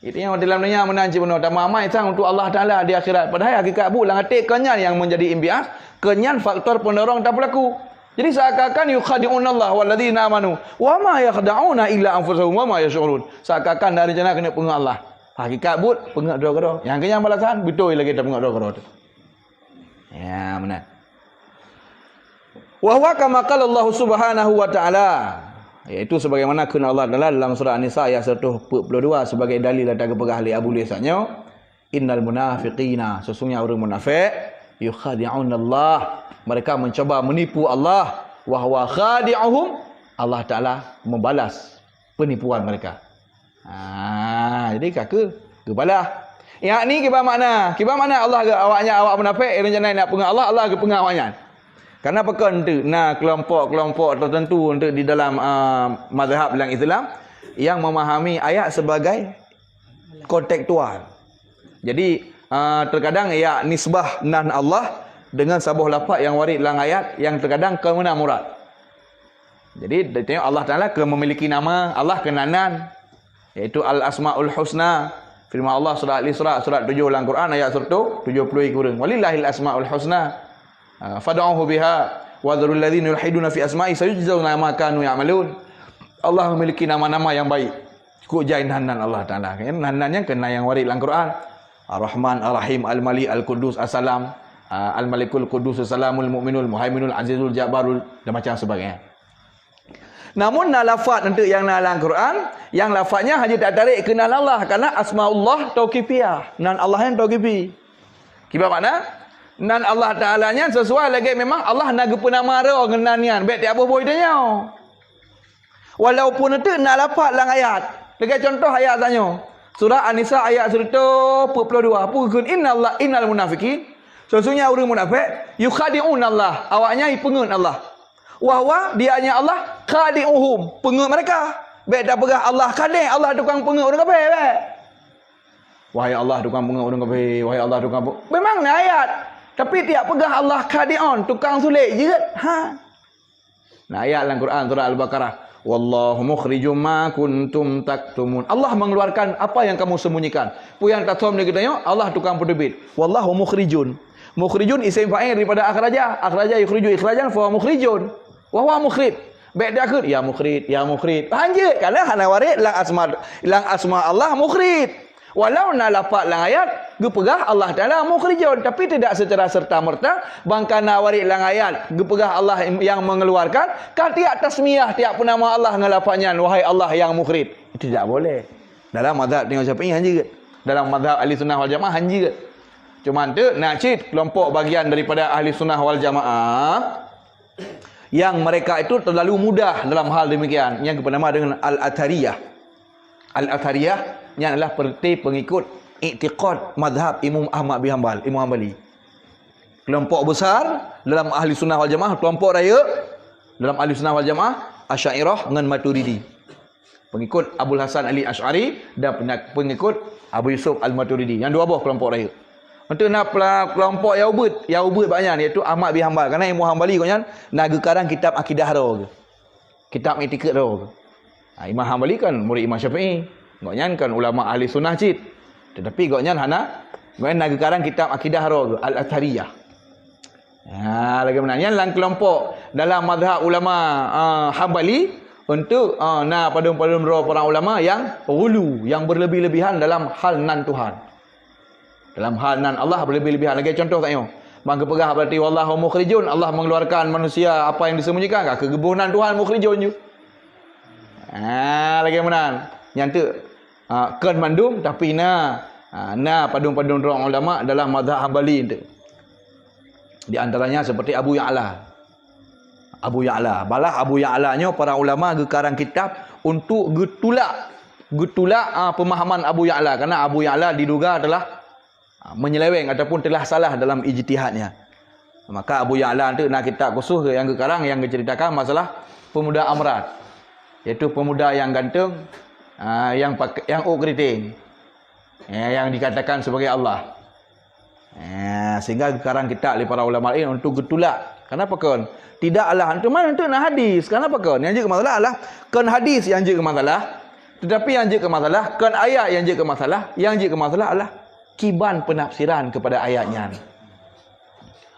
Itu yang dalam dunia menanci benar. Tak mamai sang untuk Allah Ta'ala di akhirat. Padahal hakikat bu, lang hati kenyan yang menjadi imbias. Kenyan faktor pendorong tak pelaku. Jadi seakan-akan yukhadi'una Allah walladzina amanu. Wa ma yakhda'una illa anfusahum wa ma yash'urun. Seakan-akan dari jana kena pengak Allah. Hakikat but, pengak doa-doa. Yang kenyan balasan, betul lagi tak pengak doa-doa. Ya, benar. Wa huwa kama qala Allah Subhanahu wa taala, iaitu sebagaimana firman Allah dalam surah An-Nisa ayat 142 sebagai dalil datang kepada ahli Abu Lisanya, Innal munafiqina, sesungguhnya orang munafik, yukhadi'un Allah, mereka mencoba menipu Allah, wa huwa khadi'uhum, Allah Taala membalas penipuan mereka. Jadi kaka kebalah. Yang ni kibah makna Allah ke awaknya awak munafik rencana nak pengah Allah, Allah ke pengah awaknya. Karena perkara tu kelompok-kelompok tertentu untuk di dalam mazhab dalam Islam yang memahami ayat sebagai kontekstual. Jadi terkadang ya nisbah nan Allah dengan sebuah lafaz yang warid dalam ayat yang terkadang ke mana murad. Jadi tengok Allah Taala ke memiliki nama, Allah ke nanan, iaitu Al-Asmaul Husna. Firman Allah surah Al-Isra surat 7 dalam Quran ayat 170 kurang. Walillahil asmaul husna fad'uhu biha wa dzarul ladzina yulhiduna fi asma'i sayujzauna ma kanu ya'malun. Allah memiliki nama-nama yang baik. Kuk jain hanan Allah Taala. Kan hanannya kena yang warid dalam Quran. Ar-Rahman, Ar-Rahim, Al-Malik, Al-Quddus, As-Salam, Al-Malikul Quddus, As-Salamul Mu'minul, Muhaiminul, Azizul Jabbarul dan macam sebagainya. Namun lafaz untuk yang dalam Quran, yang lafaznya hanya tak tarik kenal Allah karena asmaullah tauqifiyah. Nan Allah yang tauqifi. Kira makna? Nan Allah Ta'alanya sesuai lagi memang Allah naga penama ro ngenanian. Baik tiap apa idanya. Walaupun itu nak lafaz dalam ayat. Lagi contoh ayat tanya. Surah An-Nisa ayat 142. Pukul innal munafiqin. Sesungguhnya orang munafik yukhadi'un Allah. Awaknya pengut Allah. Wahwa dianya Allah khadi'uhum, pengut mereka. Baik dah pegah Allah khadi', Allah tukang pengut orang kafir baik. Wahai Allah tukang pengut orang kafir, wahai Allah tukang pengut. Memang ni ayat. Tapi tiap pegah Allah khadi'un, tukang sulit je. Nah ayat dalam Quran surah Al-Baqarah. Wallahu mukhrijum ma kuntum taktumun. Allah mengeluarkan apa yang kamu sembunyikan. Pu yang taktum ni katanya Allah tukang penerbit. Wallahu mukhrijun. Mukhrijun isim fa'il daripada akhraja. Akhraja yukhriju ikhrajan fa mukhrijun. Wa huwa mukhrij. Baik dia akhir ya mukhrij, ya mukhrij. Hanje kalau hana warid lang asma Allah mukhrij. Walau na lafaz lang ayat gepegah Allah Taala mukhrijun, tapi tidak secara serta-merta bangkana warid lang ayat gepegah Allah yang mengeluarkan kan tiap tasmiyah tiap nama Allah ngelafaznya wahai Allah yang mukhrij. Itu tidak boleh. Dalam mazhab tengok Syafi'i hanje ke? Dalam mazhab Ahli Sunnah wal Jamaah hanje ke? Cuma tu nak cit kelompok bagian daripada Ahli Sunnah wal Jamaah yang mereka itu terlalu mudah dalam hal demikian yang bernama dengan Al-Athariyah. Al-Athariyah yang adalah pengikut i'tiqad mazhab Imam Ahmad bin Hanbal, Imam Hanbali. Kelompok besar dalam Ahli Sunnah wal Jamaah, kelompok raya dalam Ahli Sunnah wal Jamaah Asy'ariyah dengan Maturidi. Pengikut Abul Hasan Ali Asy'ari dan pengikut Abu Yusuf Al-Maturidi. Yang dua buah kelompok raya. Untuk nak kelompok Yaubud banyak iaitu Ahmad bin Hanbal. Kerana Imam Hanbali konyan nak gekarang kitab akidah ro ke. Kitab etikad ro ke. Imam Hanbali kan murid Imam Syafi'i. Konyan kan ulama ahli sunnah cit. Tetapi konyan hana nak gekarang kitab akidah ro ke Al-Athariyah. Lagi menanya dalam kelompok dalam mazhab ulama Hanbali untuk nak padum-padum ro para ulama yang ghulu, yang berlebih-lebihan dalam hal nan Tuhan. Dalam hal nan Allah berlebih-lebihan. Lagi contoh tak tengok. Bang kepegah berarti wallahu mukhrijun. Allah mengeluarkan manusia apa yang disembunyikan. Kegebunan Tuhan mukhrijun je. Lagi mana? Yang tu kan mandum tapi padum-padum orang ulama dalam mazhab Hanbali tu. Di antaranya seperti Abu Ya'la. Abu Ya'la. Balah Abu Ya'lanya para ulama gekarang kitab untuk getulak pemahaman Abu Ya'la. Karena Abu Ya'la diduga telah menyeleweng ataupun telah salah dalam ijtihadnya. Maka Abu Ya'la tu nak kitab khusus yang sekarang yang menceritakan masalah pemuda Amrat, iaitu pemuda yang gantung yang keriting, yang dikatakan sebagai Allah. Sehingga sekarang kitab oleh para ulama ini untuk getulak. Kenapa kan? Tidaklah untuk mana untuk nak hadis. Kenapa kan? Yang je ke masalah adalah kan hadis yang je ke masalah. Tetapi yang je ke masalah kan ayat yang je ke masalah. Yang je ke masalah adalah kiban penafsiran kepada ayatnya.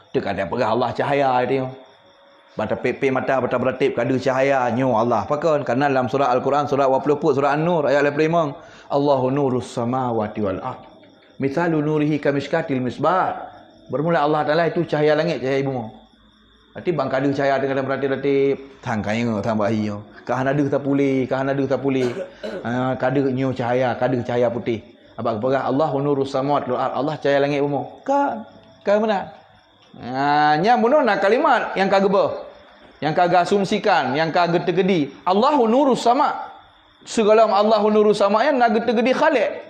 Dia kata pegah Allah cahaya dia. Bata pepe mata bata beratip kada cahaya nyo Allah. Apakah? Karena dalam surah Al-Quran surah 20 surah An-Nur ayat 85 Allahu nurus samawati wal ard. Mithalu nurihi kamishkatil misbah. Bermula Allah Taala itu cahaya langit cahaya bumi. Nanti bang kada cahaya dengan beratip tangkanya tang bahio. Kah ada tak pulih, kah ada tak pulih. Kada nyo cahaya, kada cahaya putih. Apa kepegah Allahu nurus samawati wal ard. Allah cahaya langit bumi. Kan benar. Nya bunuh nak kalimat yang kageba. Yang kagak asumsikan, yang kagak tergedi. Allahu nurus sama. Segala Allahu nurus sama yang nak tergedi khaliq.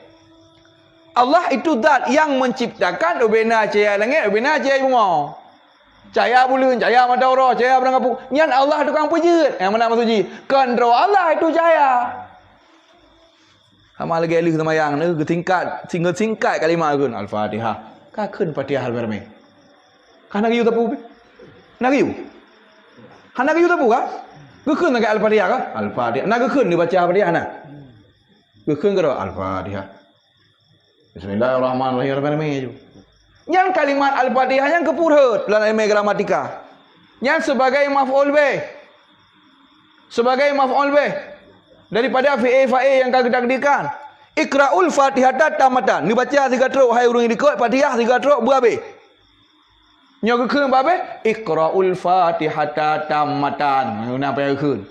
Allah itu zat yang menciptakan ubena cahaya langit, ubena cahaya bumi. Cahaya bulan, cahaya matahari, cahaya pedang apu. Nyan Allah tukang pujut. Yang mana maksud ji? Kendro Allah itu cahaya. Sama lagi alih semayang ni ketingkat singkat kalimat kun Al-Fatihah. Ka keun Fatihah berme. Ka nak yu tapu. Nak yu. Han nak yu tapu ka? Keun nak Al-Fatihah ka? Al-Fatihah. Nak keun dibaca Al-Fatihah nak. Keun ke Al-Fatihah. Bismillahirrahmanirrahim berme ju. Yang kalimat Al-Fatihah yang kepurut dalam ilmu gramatika. Yang sebagai maf'ul bih. Sebagai maf'ul bih. Daripada fi'il fa'il yang kagak takdirkan. Iqra'ul Fatihata tamatan. Ni baca 3 teruk hai urang dikot Fatihah 3 teruk berhabis. Nya keun berhabis Iqra'ul Fatihata tamatan. Guna payah keun.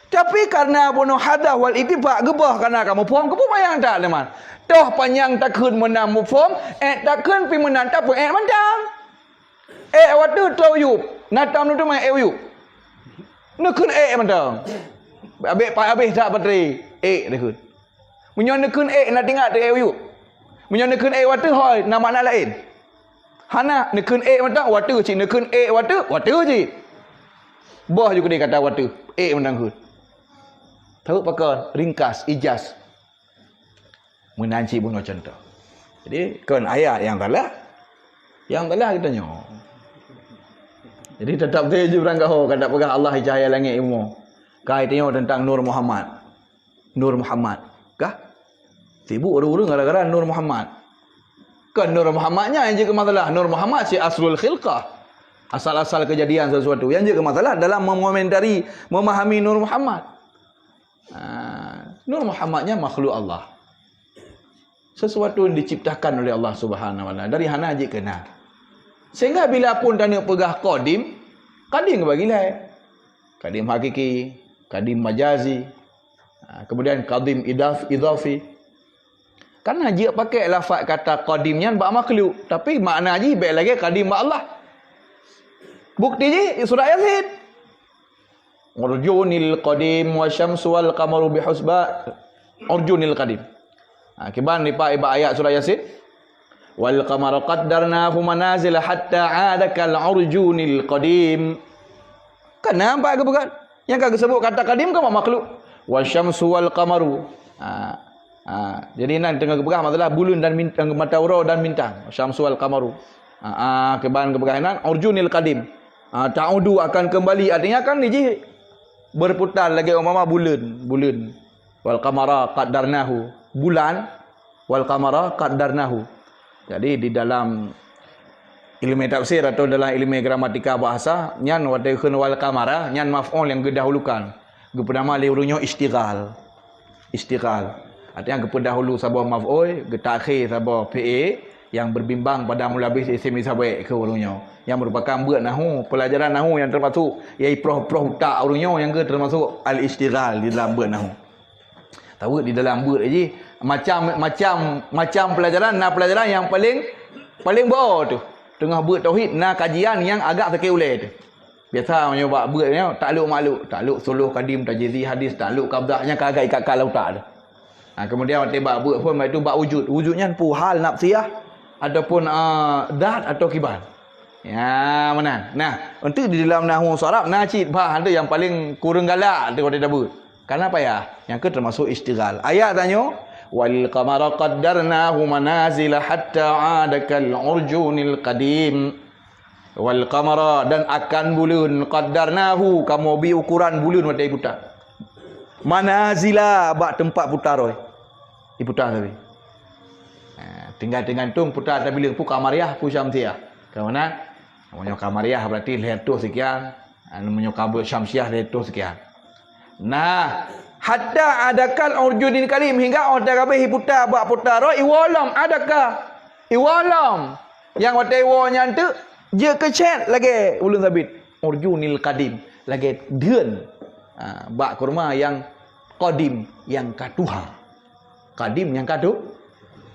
Tapi karena bunuh hadah wal ittifaq gebah karena kamu faham ke payang tak teman. Toh panjang tak keun menang mufham, tak keun pi menang tak apa mantang. Waktu tau yu. Natam tu mai yu. Nak keun mantang. Habis tak bateri. Dah kun. Munyon nekun nak tinggal tu yu. Munyon nekun waktu hoi nama makna lain. Hana nekun mantang waktu cik nekun waktu cik. Boh juga dia kata waktu. Mantang kun. Tahu pakai ringkas ijaz. Menanci bunuh contoh. Jadi kan ayat yang salah. Yang salah kita nyo. Jadi tetap dia je berang kau kata pegang Allah cahaya langit ilmu. Kai tengok tentang Nur Muhammad. Nur Muhammad. Kah? Sibuk orang-orang gara-gara Nur Muhammad. Kan Nur Muhammadnya yang jadi masalah. Nur Muhammad si aslul khilqah. Asal-asal kejadian sesuatu. Yang jadi masalah dalam mengomentari, memahami Nur Muhammad. Nur Muhammadnya makhluk Allah. Sesuatu yang diciptakan oleh Allah Subhanahu wa taala. Dari hana aja kena. Sehingga bila pun tanya pegah qadim ke bagilah. Qadim hakiki, qadim majazi, kemudian qadim idafi. Kan haji pakai lafaz kata qadimnya bak makhluk, tapi makna haji baik lagi qadim bak Allah. Bukti je surah Yasin. Urjunil qadim wa syamsu wal qamaru bihusban. Urjunil qadim. Kiban ni pak ayat surah Yasin. Wal qamara qaddarnahu manazil hatta 'ada kal urjunil qadim. Kan nampak ke bukan? Yang kagak sebut kata qadim ke makhluk. Wasyamsu wal qamaru. Jadi nan tengah keberah masalah bulan dan bintang, matahari dan bintang. Wasyamsu wal qamaru. Keban keberhanan urjunil qadim. Ta'udu akan kembali, artinya kan ni berputar lagi umpama bulan. Wal qamara qaddarnahu. Bulan wal qamara qaddarnahu. Jadi di dalam ilmu tafsir atau dalam ilmu gramatika bahasa nyan wadakhun wal qamara nyan maf'ul yang gedahulukan. Gepedama li urunyo istighal. Artinya gepedahulu sabah maf'ul, getakhir sabah fi'il yang berbimbang pada mulabis isim isabai ke urunyo. Yang merupakan buat nahu, pelajaran nahu yang termasuk yai proh tak urunyo yang ke termasuk al-istighal di dalam buat nahu. Tahu di dalam buat aje macam pelajaran yang paling bawah tu. Tengah buat tauhid kajian yang agak sakit ulai tu. Biasa menyoba buat ni takluk suluh qadim tajzi hadis takluk qabdahnya kagak ikat kalau tak ada. Kemudian tiba buat pun itu bab wujudnya pu hal nafsiyah ataupun zat atau kibar. Ya mana. Nah, untuk di dalam nahwu Arab nacid bah ada yang paling kurang galak tu kalau dia buat. Kenapa ya? Yang ke termasuk istighal. Ayat tanya wal qamara qaddarnahu manazila hatta 'ada kal urjunil qadim. Wal qamara dan akan bulan qaddarnahu kamu bi ukuran bulan wadai putar. Manazila bak tempat putar oi. Diputar tadi. Tinggal gantung putar tak bila pu kamariah pu syamsiah. Ke mana? Namanya kamariah berarti leher sekian. Namanya kabel syamsiah leher sekian. Nah, hatta adakal urjudin kalim hingga order kabeh putar bak putar iwalam adakah iwalam yang watai wanya tu je kecet lagi ulun sabit urjunil qadim lagi deun bak kurma yang qadim yang katuha qadim yang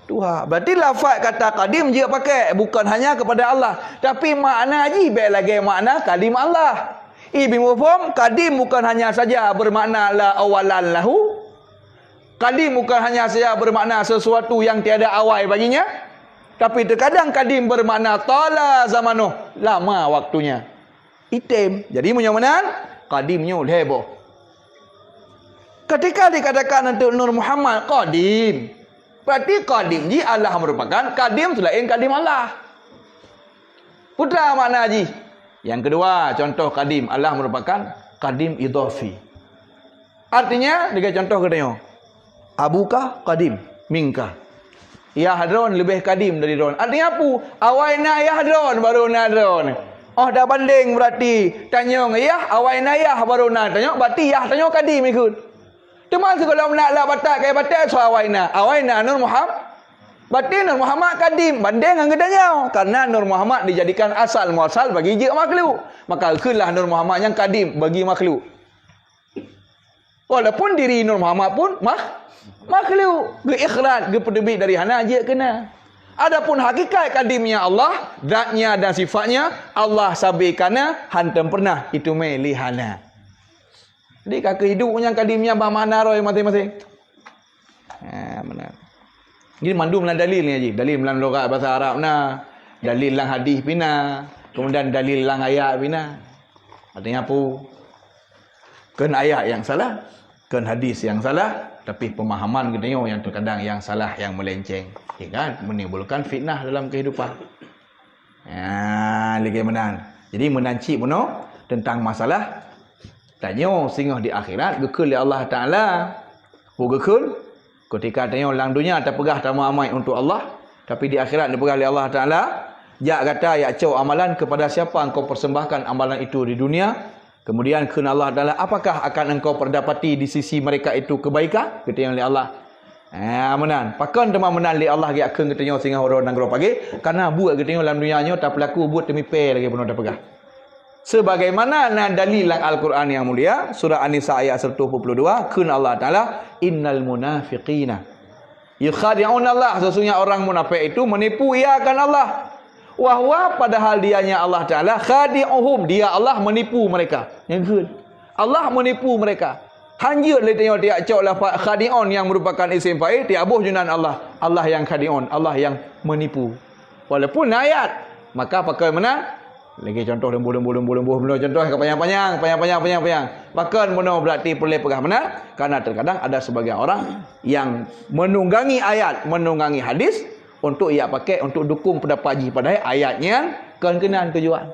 Tuhan. Berarti lafaz kata qadim dia pakai bukan hanya kepada Allah, tapi makna haji baik lagi makna qadim Allah. Bimufhum qadim bukan hanya saja bermakna la awalan lahu. Qadim bukan hanya saja bermakna sesuatu yang tiada awal baginya, tapi terkadang qadim bermakna tala zamanuh, lama waktunya. Item. Jadi menyamanan qadimnya lebo. Ketika dikatakan untuk Nur Muhammad qadim, berarti qadim ji Allah merupakan qadim selain qadim Allah. Putra makna haji. Yang kedua, contoh qadim, Allah merupakan qadim idhafi. Artinya, dia contoh katanya, abuka qadim minka. Ya hadron lebih qadim dari Ron. Artinya apa? Awaina ya hadron baru nadron. Oh dah banding berarti tanya ya awaina ya baru nad tanya berarti ya tanya qadim ikut. Teman kalau nak lah batak kayak batak so awaina. Awaina Nur Muhammad. Berarti Nur Muhammad qadim banding dengan tanya karena Nur Muhammad dijadikan asal muasal bagi je makhluk. Maka kelah Nur Muhammad yang qadim bagi makhluk. Walaupun diri Nur Muhammad pun makhluk, geikhrat, gepedebik dari hana je kena. Adapun hakikat kadimnya Allah, zatnya dan sifatnya Allah sabikana hantam pernah itu melihana. Jadi kakak hidup yang kadimnya bermakna roy masing-masing. Benar. Jadi mandum lah dalil ni haji. Dalil dalam logat bahasa Arab na, dalil lang hadis pina, kemudian dalil lang ayat pina. Artinya apa? Kan ayat yang salah, kan hadis yang salah, tapi pemahaman katanya yang terkadang yang salah, yang melenceng, ya kan, menimbulkan fitnah dalam kehidupan. Lagi menan. Jadi menanci puno tentang masalah tanya singgah di akhirat gekul ya Allah Taala. Gekul ketika tanya lang dunia terpegah tamu amai untuk Allah, tapi di akhirat dipegah oleh Allah Taala. Jak kata ya cau amalan kepada siapa engkau persembahkan amalan itu di dunia. Kemudian kena Allah Taala, apakah akan engkau perdapati di sisi mereka itu kebaikan? Kata oleh Allah. Menan. Pakan teman menan li Allah gi akan katanya singgah orang nang pagi karena buat katanya dalam dunianya tak pelaku buat demi pe lagi penuh dah pegah. Sebagaimana dalil Al-Quran yang mulia surah An-Nisa ayat 122 kena Allah Taala innal munafiqina yukhadi'un Allah, sesungguhnya orang munafik itu menipu ia akan Allah. Wahwa padahal dianya Allah Ta'ala khadi'uhum, dia Allah menipu mereka. Yang good. Allah menipu mereka. Hanjut le tengok dia cok lafaz khadi'un yang merupakan isim fa'il, dia abuh junan Allah. Allah yang khadi'un, Allah yang menipu. Walaupun ayat, maka pakai mana? Lagi contoh lembu contoh panjang-panjang. Bahkan mana berarti boleh pegah mana? Karena terkadang ada sebagian orang yang menunggangi ayat, menunggangi hadis untuk ia pakai untuk dukung pendapat haji, padahal ayatnya kenan tujuan.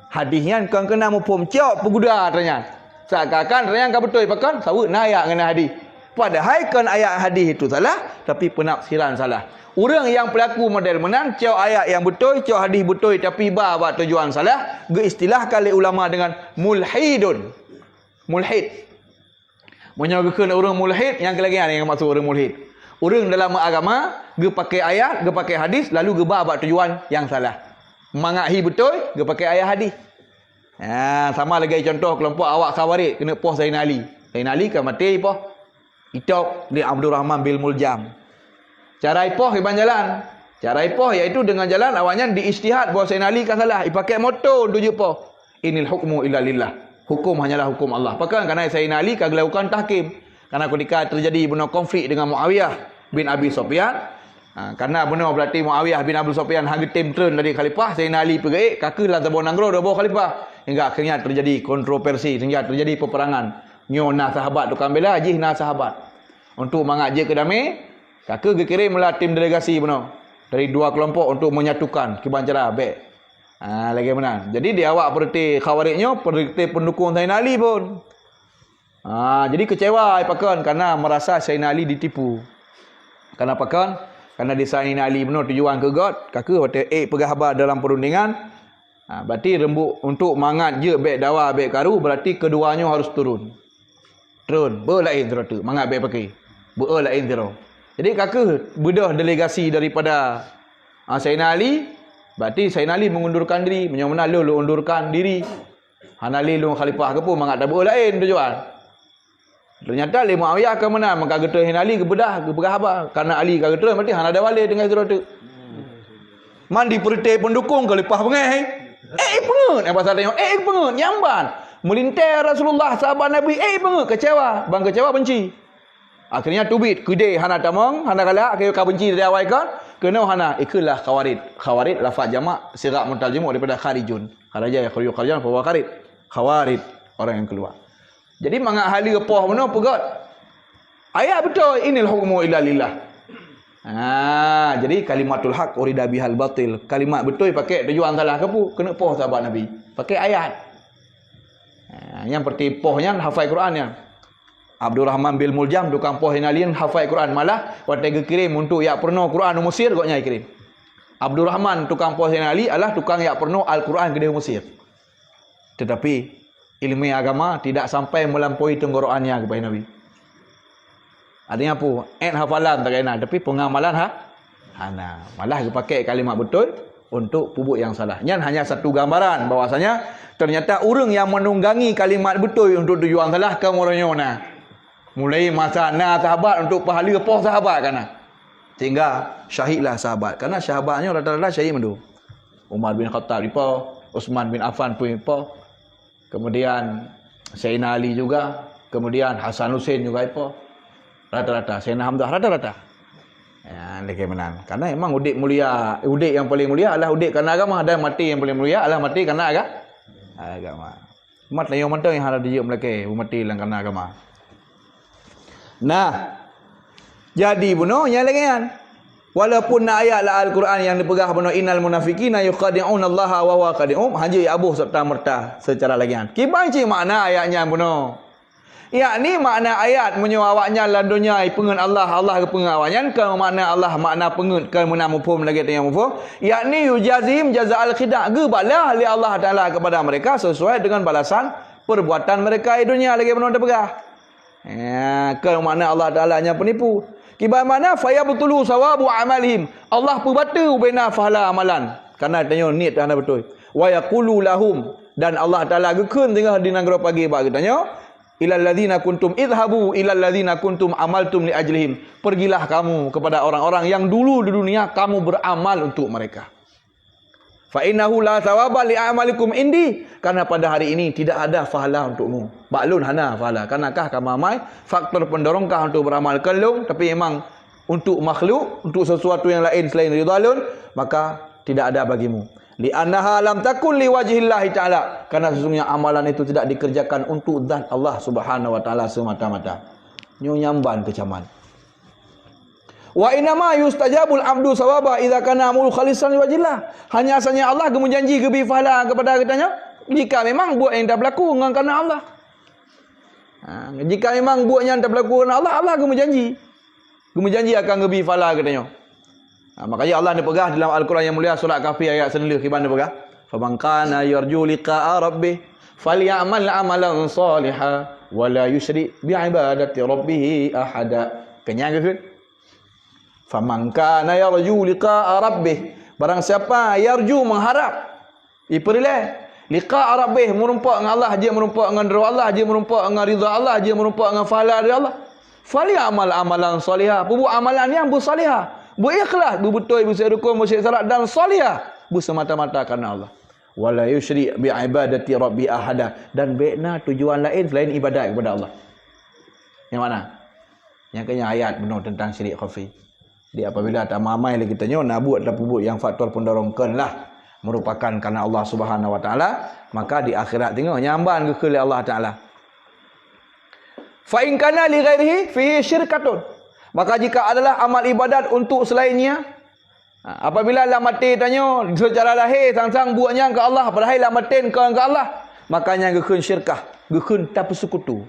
Hadisnya kena mufhum cok peguda tanya. Seakan-akan yang kau betul pakan sawut na ayat kena hadis. Padahal kan ayat hadis itu salah, tapi penafsiran salah. Orang yang pelaku model menan cok ayat yang betul, cok hadis betul tapi ba tujuan salah, geistilahkan oleh ulama dengan mulhidun. Mulhid. Menyebutkan orang mulhid yang lagi yang maksud orang mulhid. Orang dalam agama ge pakai ayat, ge pakai hadis lalu ge ba tujuan yang salah. Mangahi betul, ge pakai ayat hadis. Sama lagi contoh kelompok awak Khawarij kena poh Zain Ali. Zain Ali kan mati poh. Itau di Abdul Rahman bil Muljam. Cara ipoh iban jalan. Cara ipoh iaitu dengan jalan awaknya diijtihad bahawa Zain Ali kan salah. Ipakai motor tuju poh. Inil hukmu illa lillah. Hukum hanyalah hukum Allah. Pakan kerana Zain Ali kan lakukan tahkim. Karena ketika terjadi benar konflik dengan Muawiyah bin Abi Sufyan, karena benar berarti Muawiyah bin Abi Sufyan hang tim turun dari khalifah, Zain Ali pergi kakalah tabon nanggro dah bawa khalifah, hingga akhirnya terjadi kontroversi, hingga terjadi peperangan. Nyona sahabat tukang bela jih na sahabat. Untuk mengajak kedamai, kakak kirimlah tim delegasi benar dari dua kelompok untuk menyatukan kibancara baik. Lagi benar. Jadi dia awak seperti Khawarijnya, seperti pendukung Zain Ali pun. Jadi kecewa pakan karena merasa Sayyidina Ali ditipu. Kenapa kan? Karena di Sayyidina Ali benar tujuan ke God, kakak hotel pegah habar dalam perundingan. Berarti rembuk untuk mangat je baik dawa baik karu, berarti keduanya harus turun. Berlain zero tu, mangat baik pakai. Berlain zero. Jadi kakak bedah delegasi daripada Sayyidina Ali, berarti Sayyidina Ali mengundurkan diri, menyamana lu undurkan diri. Hanali lu khalifah ke pun mangat dah berlain tujuan. Ternyata Ali Muawiyah ke mana? Maka getah hin Ali ke bedah ke berhabar. Karena Ali ke getah mesti han ada wali dengan surat tu. Mandi perite pendukung ke lepas pengai. Pengut. Apa pasal tengok? Pengut nyamban. Melintai Rasulullah sahabat Nabi. Pengut kecewa. Bang kecewa benci. Akhirnya tubit kedai hana tamang, hana galak ke benci dari awal kan. Kena hana ikulah khawarid. Khawarid lafaz jamak sirat mutarjim daripada kharijun. Kharaja ya khariyu kharijan fa kharid. Khawarid orang yang keluar. Jadi mangak ahli repoh mana pegat. Ayat betul inil hukmu illa lillah. Jadi kalimatul haq urida bihal batil. Kalimat betul pakai tujuan salah ke pu kena poh sahabat Nabi. Pakai ayat. Yang seperti pohnya hafal Qurannya. Abdul Rahman bil Muljam tukang poh hinalian hafal Quran malah waktu kirim untuk yak perno Quran Mesir koknya kirim. Abdul Rahman tukang poh hinali adalah tukang yak perno Al-Quran ke Mesir. Tetapi ilmu agama tidak sampai melampaui tenggorokannya kepada Nabi. Artinya apa? Hafalan tak kena, tapi pengamalan hana. Malah dia pakai kalimat betul untuk pupuk yang salah. Yang hanya satu gambaran bahwasanya ternyata orang yang menunggangi kalimat betul untuk tujuan salah ke orangnya. Mulai masa sahabat untuk pahala poh sahabat kana. Sehingga syahidlah sahabat. Karena sahabatnya rata-rata syahid mendu. Umar bin Khattab dipo, Utsman bin Affan pun dipo. Kemudian Sayyidina Ali juga, kemudian Hasan Hussein juga dipo. Rata-rata Sayyidina Hamzah rata-rata. Ya, lagi menang. Karena memang udik mulia, udik yang paling mulia adalah udik kerana agama, dan mati yang paling mulia adalah mati kerana agama. Mat yang mana yang harus dijuk mereka mati dalam kerana agama. Nah, jadi bunuh yang lagi kan. Walaupun ayat Al-Quran yang dipegah bunuh innal munafiqina yukhadi'un Allah wa huwa khadi'um haji abuh serta merta secara lagi kan. Kibanci makna ayatnya bunuh. Yakni makna ayat menyawawaknya dalam dunia pengen Allah ke pengen awaknya ke makna Allah makna pengen ke mana mufhum lagi tanya mufhum. Yakni yujazim jaza'al khida' ge balah li Allah Taala kepada mereka sesuai dengan balasan perbuatan mereka di dunia lagi bunuh dipegah. Ya, ke makna Allah Taala nya penipu. Kibar mana faya betulu sawabu amalihim. Allah pembatu bina fahala amalan. Karena tanya niat anda betul. Wa yaqulu lahum dan Allah Taala gekeun tengah di negara pagi bagi tanya ilal ladzina kuntum idhabu ilal ladzina kuntum amaltum li ajlihim. Pergilah kamu kepada orang-orang yang dulu di dunia kamu beramal untuk mereka. Fa innahu la thawaba li a'malikum indi, karena pada hari ini tidak ada pahala untukmu. Baklun hana pahala. Karenakah kamamai faktor pendorongkah untuk beramal kelung, tapi memang untuk makhluk, untuk sesuatu yang lain selain ridalun, maka tidak ada bagimu. Li annaha lam takun li wajhillahi ta'ala, karena sesungguhnya amalan itu tidak dikerjakan untuk zat Allah Subhanahu wa taala semata-mata. Nyamban kecaman. Wa inama yustajabul abdu sawaba idza kana amul khalisan liwajhillah. Hanya asanya Allah gemu janji gebi pahala kepada kitanya jika memang buat yang dah berlaku dengan kerana Allah. Jika memang buatnya dah berlaku kerana Allah, Allah gemu janji. Gemu janji akan gebi pahala katanya. Makanya Allah ni pegah dalam Al-Quran yang mulia surah Kahfi ayat 9 kiban dia pegah. Faman kana yarju liqa'a rabbih falyamal amalan salihan wa la yusyrik bi ibadati rabbih ahada. Kenyang ke? Faman kana yarju liqa'a rabbih, barang siapa yarju mengharap iperileh liqa'a rabbih, merumpak dengan Allah, dia merumpak dengan ridha Allah, dia merumpak dengan ridha Allah, dia merumpak dengan pahala dari Allah, falyamal amalan salihah, buat amalan yang bersalihah, berikhlas, berbetul, bersyukur, bersyarat dan salihah, bersemata-mata kerana Allah. Wala yusyrik bi ibadati rabbi ahada, dan bekna tujuan lain selain ibadat kepada Allah. Yang mana? Yang kena ayat benar tentang syirik khafi. Dia apabila tak mamai lagi tanya nak buat dah pubut yang faktor pendorongkanlah merupakan kerana Allah Subhanahu wa taala, maka di akhirat tengok nyamban ke Allah Taala. Fa in kana li ghairihi fihi syirkatun, maka jika adalah amal ibadat untuk selainnya, apabila lah mati tanya secara lahir sang-sang buatnya ke Allah, padahal lah mati ke Allah, makanya gekeun syirkah, gekeun tak persekutu.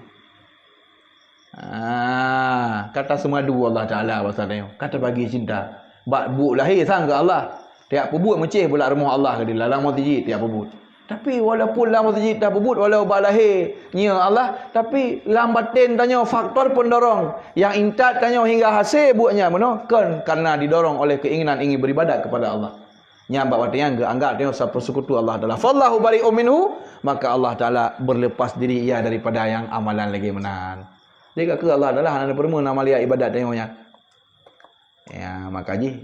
Kata semadu Allah Ta'ala bahasanya, kata bagi cinta buat lahir sang ke Allah, tiap pebut mecih pula rumah Allah ke dia lalang mutiji tiap pebut. Tapi walaupun lam mutiji tiap pebut, walau buat lahir nya Allah, tapi lam batin tanya faktor pendorong yang intat tanya hingga hasil buatnya mana kan karena didorong oleh keinginan ingin beribadat kepada Allah. Nyambak batin yang anggap tengok siapa persekutu Allah Ta'ala, fallahu bari'um minhu, maka Allah Ta'ala berlepas diri ia daripada yang amalan lagi menan. Dia kata Allah adalah hana perma nama lihat ibadat tengoknya. Ya, makanya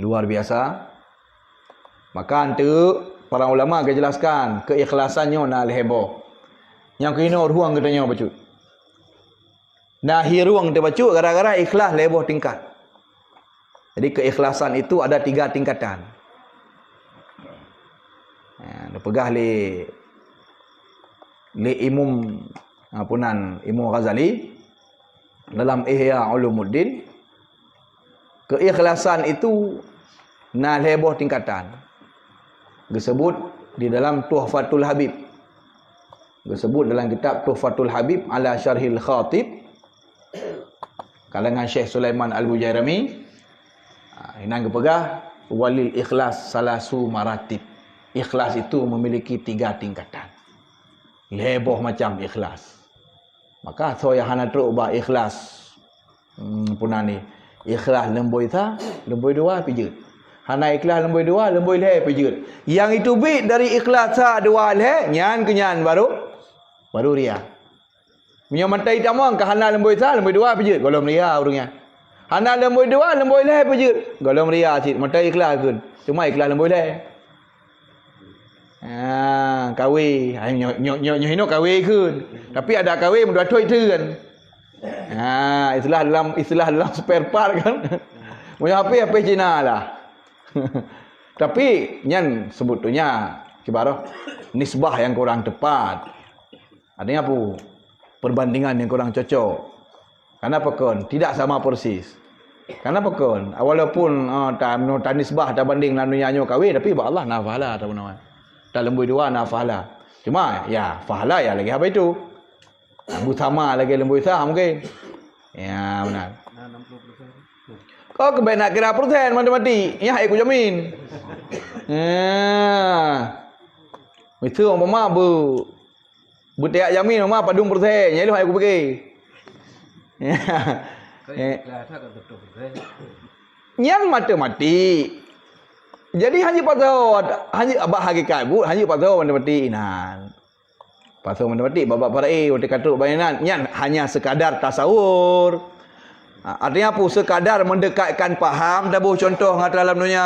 luar biasa. Maka tu para ulama ke jelaskan keikhlasannya nak heboh. Yang kena ruang katanya bacut. Nah ruang dia bacut gara-gara ikhlas heboh tingkat. Jadi keikhlasan itu ada 3 tingkatan. Dia pegah le Imam Imam Ghazali dalam Ihya Ulumuddin. Keikhlasan itu na heboh tingkatan. Disebut di dalam Tuhfatul Habib. Disebut dalam kitab Tuhfatul Habib ala Syarhil Khatib kalangan Syekh Sulaiman Al-Bujairami. Inang kepegah walil ikhlas salasu maratib. Ikhlas itu memiliki 3 tingkatan. Heboh macam ikhlas. Maka saya hana teruk ba ikhlas. Punani ikhlas lemboi ta, lemboi dua pijut. Hana ikhlas lemboi dua, lemboi le pijut. Yang itu bit dari ikhlas sa dua le, nyan kenyan baru ria. Punya matai tamang ke hana lemboi sa, lemboi dua pijut, golong ria urungnya. Hana lemboi dua, lemboi le pijut, golong ria sit, matai ikhlas kun. Cuma ikhlas lemboi le. Kawi nyo kawi kun. Tapi ada kawi mendua toi teuan. Istilah dalam spare part kan. Punya HP Cina lah. Tapi nyan sebetulnya kibarah nisbah yang kurang tepat. Artinya apa? Perbandingan yang kurang cocok. Kenapa kon? Tidak sama persis. Kenapa kon? Walaupun tak nisbah tak banding nanunya kawi tapi ba Allah nafalah teman-teman. Tak lembui dua nak fahala. Cuma ya fahala ya lagi apa itu? Abu sama lagi lembui sah mungkin. Ya benar. 60%. Kau kebaik nak kira persen matematik. Ya aku jamin. Itu umpama tiap jamin umpama padung persen. Ya lu aku pergi. Yang matematik. Jadi hanya pasal hanya abah hakikat bu hanya pasal matematik nan. Pasal matematik babak para waktu katuk bayanan nyan hanya sekadar tasawur. Artinya apa? Sekadar mendekatkan faham tabuh contoh ngat dalam dunia.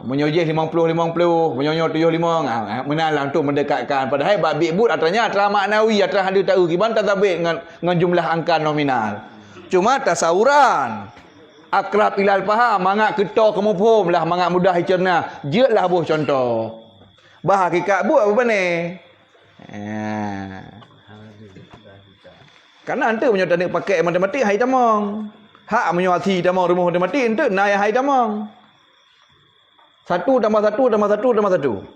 Menyojih 50-50, menyonyo 75. Menalang tu mendekatkan. Padahal babi but artinya atra maknawi atra hadu tahu kiban tatabik dengan jumlah angka nominal. Cuma tasawuran. Akrab ilal faham, mangak ketok kemufhum lah, mangak mudah dicerna. Jelah buh contoh. Bah hakikat buat apa ni? Karena ante punya tanda pakai matematik hai tamang. Hak menyuati tamang rumah matematik ente nai hai tamang. 1 tambah 1 tambah 1 tambah 1.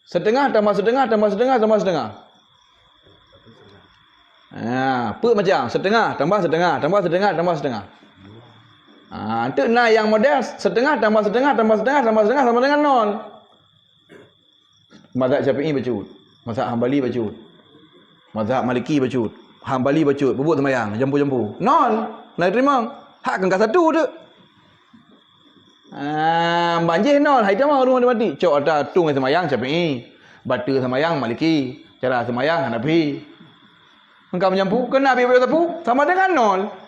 Setengah tambah setengah tambah setengah tambah setengah. Apa macam setengah tambah setengah tambah setengah tambah setengah. Itu yang model setengah tambah setengah tambah setengah tambah setengah sama dengan 0. Mazhab Syafi'i bacut, mazhab Hambali bacut, mazhab Maliki bacut, Hambali bacut, bubuk sembahyang, jampu-jampu. 0. Nak terima. Hak kan satu tu. Banjir 0, hai tamang rumah mati. Cok ada tung sembahyang Syafi'i, batu sembahyang Maliki, cara sembahyang Hanafi. Engkau menjampu, kena biar tapu sama dengan 0.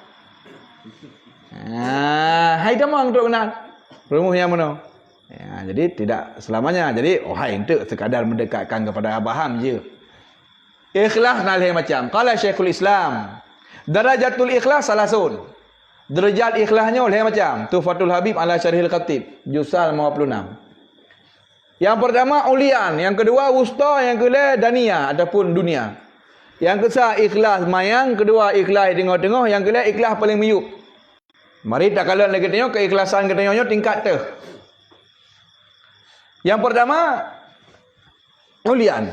Hai tamang untuk kenal rumuhnya mana. Ya, jadi tidak selamanya. Jadi hai untuk sekadar mendekatkan kepada faham je. Ikhlas nalih macam qala Syekhul Islam darajatul ikhlas salasun. Derajat ikhlasnya oleh macam Tuhfatul Habib ala Syarhil Khatib juzul 56. Yang pertama ulian, yang kedua wusta, yang kedua dania ataupun dunia. Yang ketiga ikhlas mayang, kedua ikhlas tengah-tengah, yang kedua ikhlas paling meyup. Mari tak kalian lagi tengok keikhlasan katanya tingkat tu. Yang pertama ulian.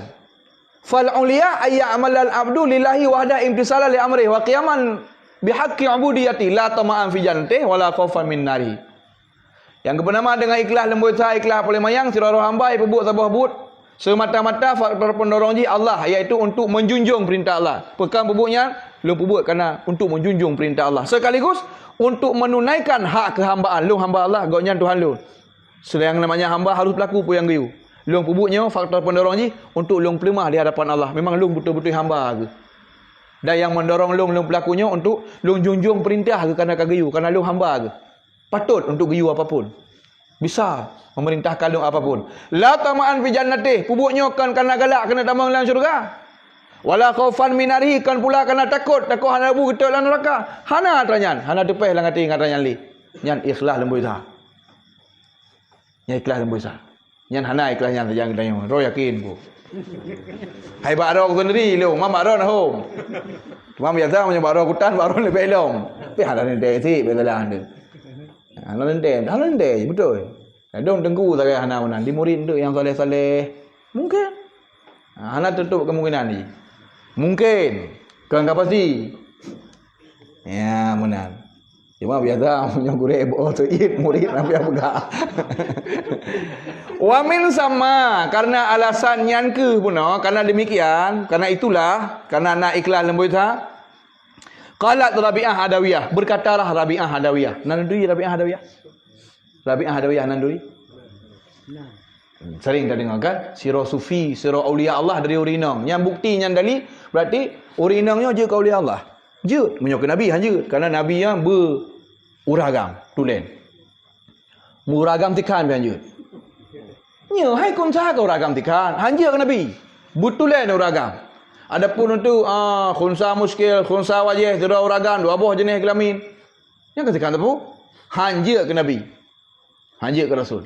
Fal uliya ay ya'malal abdu lillahi wahda imtisala li amri wa qiyaman bihaqqi ubudiyati la tama'an fi jannati wala khaufan min nari. Yang pertama dengan ikhlas lembut sah, ikhlas paling mayang sirah hamba pebuk sabah but semata-mata faktor pendorong Allah iaitu untuk menjunjung perintah Allah. Pekan pebuknya lu pebuk kerana untuk menjunjung perintah Allah. Sekaligus untuk menunaikan hak kehambaan lu hamba Allah gaunya Tuhan lu. Sedang namanya hamba harus berlaku puyang gayu. Long pebutnya faktor pendorong je untuk long pelemah di hadapan Allah. Memang long betul-betul hamba ke. Dan yang mendorong long pelakunya untuk long junjung perintah ke kerana geyu, kerana long hamba ke. Patut untuk geyu apapun. Bisa memerintahkan long apapun. La tamaan fi jannatih, pebutnya kan kerana galak kena tambang dalam syurga. Wala khaufan minari, kan pula kerana takut hana bu kita dalam neraka. Hana tanyan, hana tepeh lang ati ngatanyan li. Nyan ikhlas lembui sah. Nyan ikhlas lembui sah. Nyan hana ikhlas nyan yang tanya. Ro yakin bu. Hai bak ro sendiri lu, mama ro na hom. Cuma biasa punya bak ro kutan, bak ro lebih long. Tapi hana nende si betulan dia. Hana nende betul. Dong tengku tak hana unan. Di murid tu yang soleh-soleh. Mungkin. Hana tutup kemungkinan ni. Mungkin. Kan pasti. Ya, benar. Cuma biasa punya guru ebo tu murid sampai pegah. Wa min sama, karena alasan yang ke puno, karena demikian, karena itulah, karena nak ikhlas lembut ha. Qalat Rabi'ah Adawiyah, berkatalah Rabi'ah Adawiyah. Nanduri Rabi'ah Adawiyah? Rabi'ah Adawiyah nanduri? Sering dah dengar kan? Sirah sufi, sirah aulia Allah dari urinang. Yang bukti yang dalil berarti urinangnya je ke aulia Allah. Je menyokong Nabi hanya kerana Nabi yang beruragam tulen. Muragam tikan hanya. Nya hai kon sa ke uragam tikan hanya ke Nabi. Betulen uragam. Adapun untuk khunsa muskil, khunsa wajih, tidak uragam, dua buah jenis kelamin. Yang katakan tu hanya ke Nabi. Hanya ke Rasul.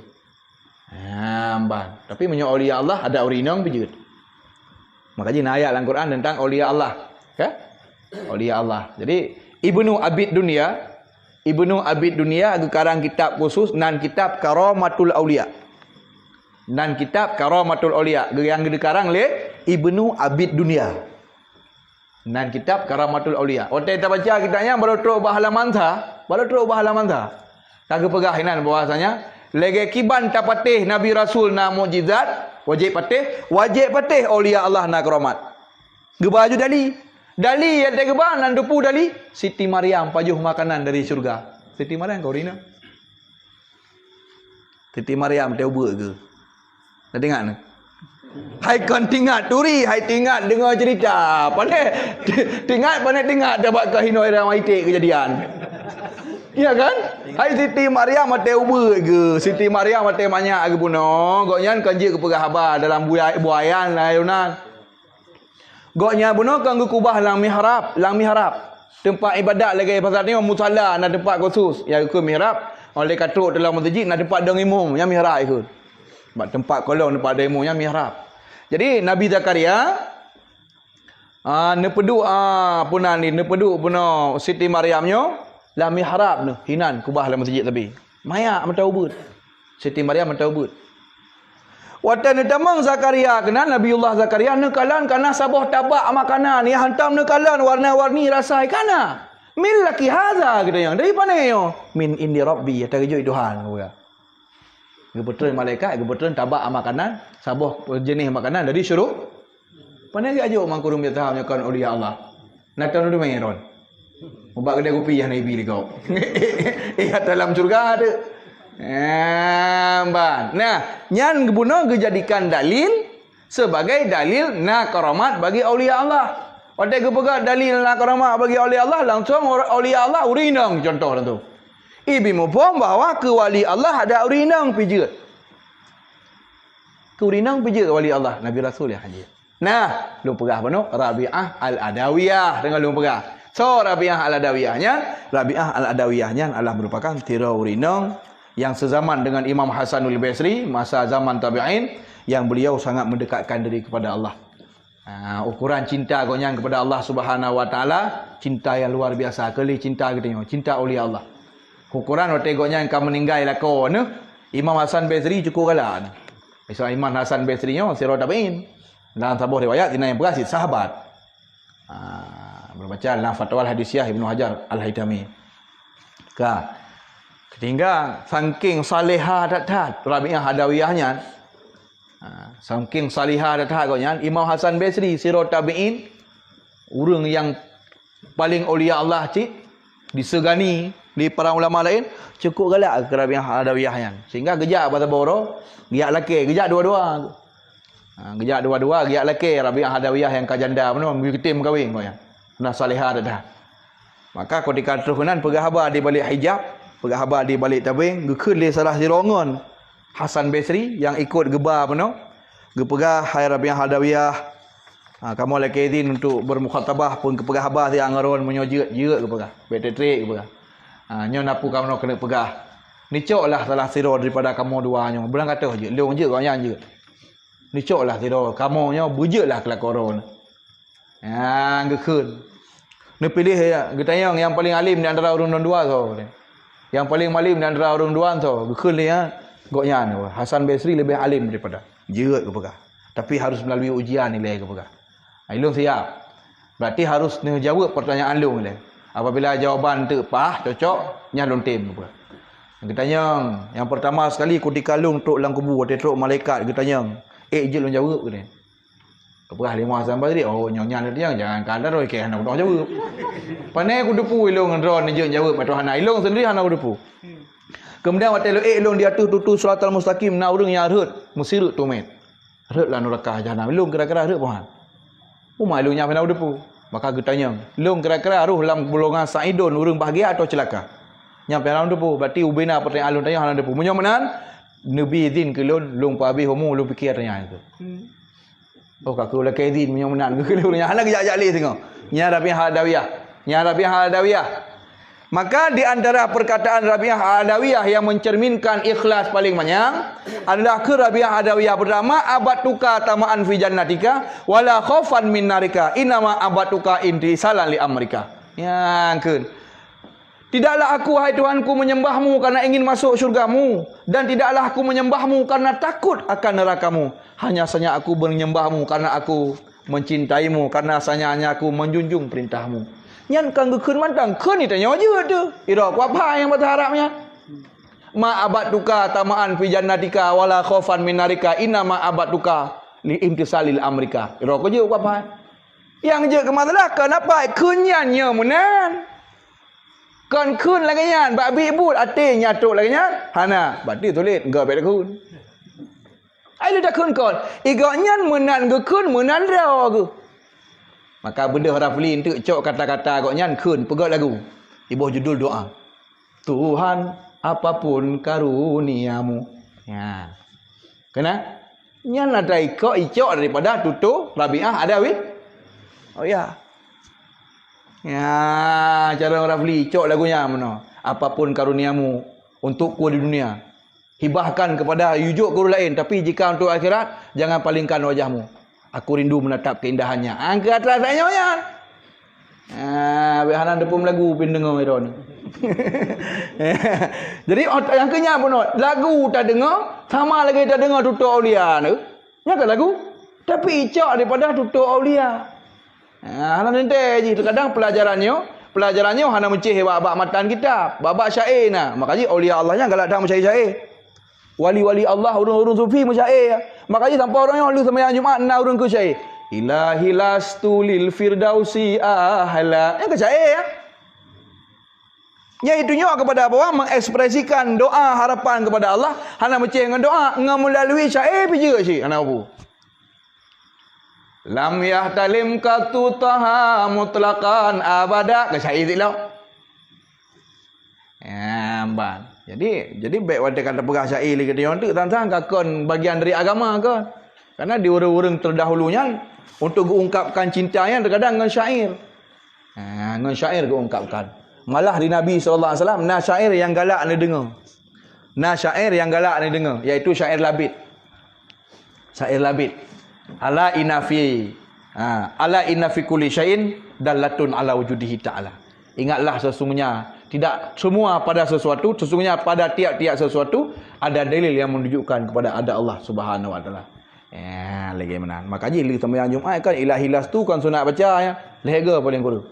Amban. Tapi menyok aulia Allah ada urinang bijut. Makanya nak ayat dalam Quran tentang aulia Allah. Okay? Aulia Allah. Jadi Ibnu Abid Dunia ada karang kitab khusus nan kitab Karamatul Aulia. Nan kitab Karamatul Aulia yang dikarang oleh Ibnu Abid Dunia. Nan kitab Karamatul Aulia. Otak kita baca kitabnya baru terus halaman ta, kagak pegahinan bahwasanya lagi kiban tak patih Nabi Rasul na mukjizat, wajib patih aulia Allah na karamat. Gebaju Dali yang tegeba nan dupu dali Siti Maryam pajuh makanan dari syurga. Siti Maryam kau rina. Siti Maryam teu beuk ke? Dah dengar ni? Hai kon tingat turi, hai tingat dengar cerita. Pandai tingat dapat ke hinoi ram itik kejadian. Iya kan? Hai Siti Maryam teu beuk ke? Siti Maryam teu banyak ke puno. Goknyan kanji ke pegah habar dalam buayan ayunan. Goknya buno kanggo kubah lang mihrab. Tempat ibadat lagi pasal ni musalla na tempat khusus. Ya ke mihrab, oleh katuk dalam masjid na tempat dong imam yang mihrab ikut. Tempat kolong tempat demo yang mihrab. Jadi Nabi Zakaria nepedu puno Siti Maryamnyo la mihrab nu hinan kubah dalam masjid tapi. Maya mentaubut. Siti Maryam mentaubut. Watan damang Zakaria kena Nabiullah Zakaria nekalan kana sabah tabak makanan ya hantam nekalan warna-warni rasa kana min laki hadza gitu yang dari mana yo min indi rabbi ya terjui Tuhan gua kebetulan malaikat kebetulan tabak makanan sabah jenis makanan dari syuruk pana dia ajo mangkurum dia tahu kan aulia Allah nak tahu dia main ron ubak kedai kopi yang nabi kau dalam surga ada. Nah, nyan guna dijadikan dalil sebagai dalil na karamat bagi aulia Allah. Pada kepegat dalil na karamat bagi aulia Allah langsung aulia Allah urinang contoh tu. Ibi mufhum bahawa ke wali Allah ada urinang pijut. Ke urinang pijut wali Allah Nabi Rasul ya haji. Nah, lu pegah panu Rabi'ah Al-Adawiyah dengan lu pegah. So Rabi'ah Al-Adawiyahnya adalah merupakan tira urinang yang sezaman dengan Imam Hasanul Basri masa zaman tabi'in yang beliau sangat mendekatkan diri kepada Allah. Ukuran cinta gonyang kepada Allah Subhanahu wa taala, cinta yang luar biasa. Kali cinta katanya, cinta aulia Allah. Ukuran waktu gonyang kau meninggal lakon, Imam Hasan Basri cukup galak. Misal Imam Hasan Basri nya sirah tabi'in. Dalam sebuah riwayat ini yang berhasil sahabat. Berbaca dalam Fatwa Al-Hadisiyah Ibnu Hajar Al-Haytami. Ketinggal saking salihah dat Rabi'ah Adawiyahnya. Saking salihah dat goknya Imam Hasan Basri sirah tabi'in orang yang paling aulia Allah disegani Di para ulama lain cukup galak ke Rabi'ah Adawiyah yang. Sehingga gejak pada boro, giat laki, gejak dua-dua. Gejak dua-dua, giat laki Rabi'ah Adawiyah yang kajanda penuh, ketim kahwin kau yang. Nah salihah dah. Maka ketika terunan pegah habar di balik hijab, pegah habar di balik tabing, gekeun le salah sirongon Hasan Basri yang ikut gebar penuh. Gepegah hai Rabi'ah Adawiyah. Kamu laki izin untuk bermukhatabah pun kepegah habar yang ngaron menyojet-jet kepegah. Betrik kepegah. Nyo napu kamu kena pegah. Nicoklah salah siro daripada kamu dua nyo. Belang kata je, leung je kau yang je. Nicoklah siro kamu nyo bujeklah kelakoron. Gekeun. Ni pilih ya, getayang yang paling alim di antara orang dua tu. Yang paling alim di antara orang dua tu. Gekeun dia goknya ni. Hasan Basri lebih alim daripada. Jeut kepegah. Tapi harus melalui ujian nilai kepegah. Ilung siap. Berarti harus jawab pertanyaan lung ni. Apabila jawapan tepat, cocok, nyalon tim. Kita tanya, yang pertama sekali ketika lung tok dalam kubur, tok malaikat, kita tanya, je lung jawab ke ni? Kepegah lima sampai tadi, oh nyonya dia jangan kandar oi ke anak dah jawab. Panai aku depu ilung ndron je jawab patut hana ilung sendiri hana aku depu. Kemudian waktu ilung dia tutu suratul mustaqim na urang yang arut, musirut tumet. Arut lah neraka jahanam. Ilung kira-kira arut pohan. Umai ilung nya pana depu. Maka kita tanya, lung kira-kira aruh dalam golongan saidun, urang bahagia atau celaka? Nyampe dalam depu, berarti ubina pertanyaan lung tanya hana depu. Munyo menan, Nabi izin ke lung pa habis homo lung fikir tanya itu. Oh kaku lah ke izin munyo menan ke lung nya hana gejak le tengok. Nya Rabi'ah Adawiyah. Nya Rabi'ah Adawiyah. Maka di antara perkataan Rabi'ah Adawiyah yang mencerminkan ikhlas paling banyak adalah ke Rabi'ah Adawiyah pertama, abatuka tamaan fi jannatika wala khaufan min narika inama abatuka intisalan li amrika. Yang ke tidaklah aku hai Tuhanku menyembahmu karena ingin masuk syurgamu, dan tidaklah aku menyembahmu karena takut akan nerakamu. Hanya saja aku menyembahmu karena aku mencintaimu, karena hanya aku menjunjung perintahmu. Nyan kan gekeun mantang, keun ni tanya je tu. Ira apa yang berharapnya? Ma abatuka tamaan fi jannatika wala khaufan min narika inna ma abatuka li imtisalil amrika. Ira ko je apa? Yang je ke masalah kenapa keun nyan nya menan? Kan keun lagi nyan, bak bi but ate nyatuk lagi nyan. Hana, berarti tulis enggak bek keun. Ai lu dak keun kon. Iga nyan menan gekeun menan dah ke. Maka benda Rafli untuk cok kata-kata agaknya keun pegat lagu. Di bawah judul doa. Tuhan apapun karuniamu. Ya. Kena? Nyan ada icok daripada tutup Rabi'ah Adawi. Oh ya. Ya, cara Rafli cok lagunya mana? Apapun karuniamu untukku di dunia. Hibahkan kepada yujuk guru lain, tapi jika untuk akhirat jangan palingkan wajahmu. Aku rindu menatap keindahannya. Angkat rasanya ya. Bihanan depum lagu pendengar itu ni. Jadi yang kenyang pun lagu tak dengar, sama lagi tak dengar tutur aulia tu. Nyaka lagu, tapi icak daripada tutur aulia. Hana nanti je terkadang pelajarannya hana mencih bab matan kitab, bab syair nah. Makanya aulia Allahnya galak dak mencair syair. Wali-wali Allah urung-urung sufi mencair. Makanya sampai orang yang lu sembahyang Jumaat na urung ke syair. Ilahi lastu lil firdausi ahla. Yang ke syair ya. Yang itu nyo kepada apa? Mengekspresikan doa harapan kepada Allah. Hana mencih dengan doa ngam melalui syair je sih. Hana apa? Lam yahtalim katu taha mutlaqan abada. Ke syair tu lah. Ya, ban. Jadi baik wadah kata pegah syair lagi dia tu tentang kakon bagian dari agama kan. Karena di orang-orang terdahulunya untuk mengungkapkan cintanya terkadang dengan syair. Dengan syair diungkapkan. Malah di Nabi sallallahu alaihi wasallam nah syair yang galak ni dengar. Nah syair yang galak ni dengar iaitu syair labid. Syair labid. Ala inafi kulli syai'in dallatun ala wujudihi ta'ala. Ingatlah sesungguhnya tidak semua pada sesuatu, sesungguhnya pada tiap-tiap sesuatu ada dalil yang menunjukkan kepada ada Allah Subhanahu wa taala. Ya, lagi menan. Makanya li sembahyang Jumaat kan ilahi lastu kan sunat baca ya. Lega paling kurang.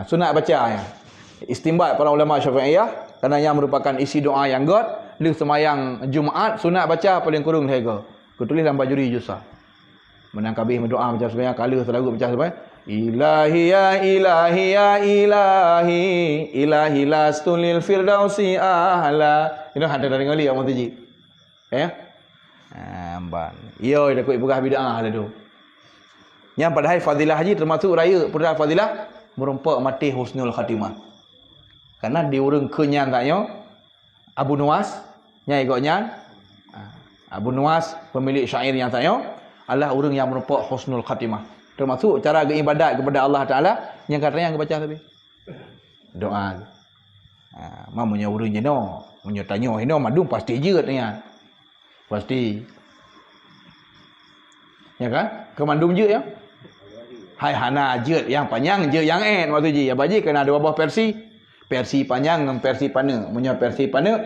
Sunat baca ya. Istimbat para ulama Syafi'iyah kerana yang merupakan isi doa yang god, li sembahyang Jumaat sunat baca paling kurang lega. Kutulis dalam bajuri jusah. Menang kabih berdoa macam sembahyang kala selalu baca sembahyang Ilahi ya ilahi ya ilahi, ilahi lastu lil firdausi ahla. Ini ada dari ngali orang tuji. Amban. Yo dak ikut berah bidah lah tu. Yang padahal fadilah haji termasuk raya pada fadilah merompak mati husnul khatimah. Karena diurung kenyan taknya Abu Nuwas nyai ikutnya Abu Nuwas pemilik syair yang taknya adalah orang yang merompak husnul khatimah. Termasuk cara beribadat kepada Allah Ta'ala yang katanya yang baca tadi. Doa. Mamunya urang jeno, munyo tanyo hino madung pasti je katanya. Pasti. Ya kan? Kemandung je ya. Hai hana je yang panjang je yang waktu je. Ya baji kena ada wabah Persi. Persi panjang dengan Persi pana. Munyo Persi pana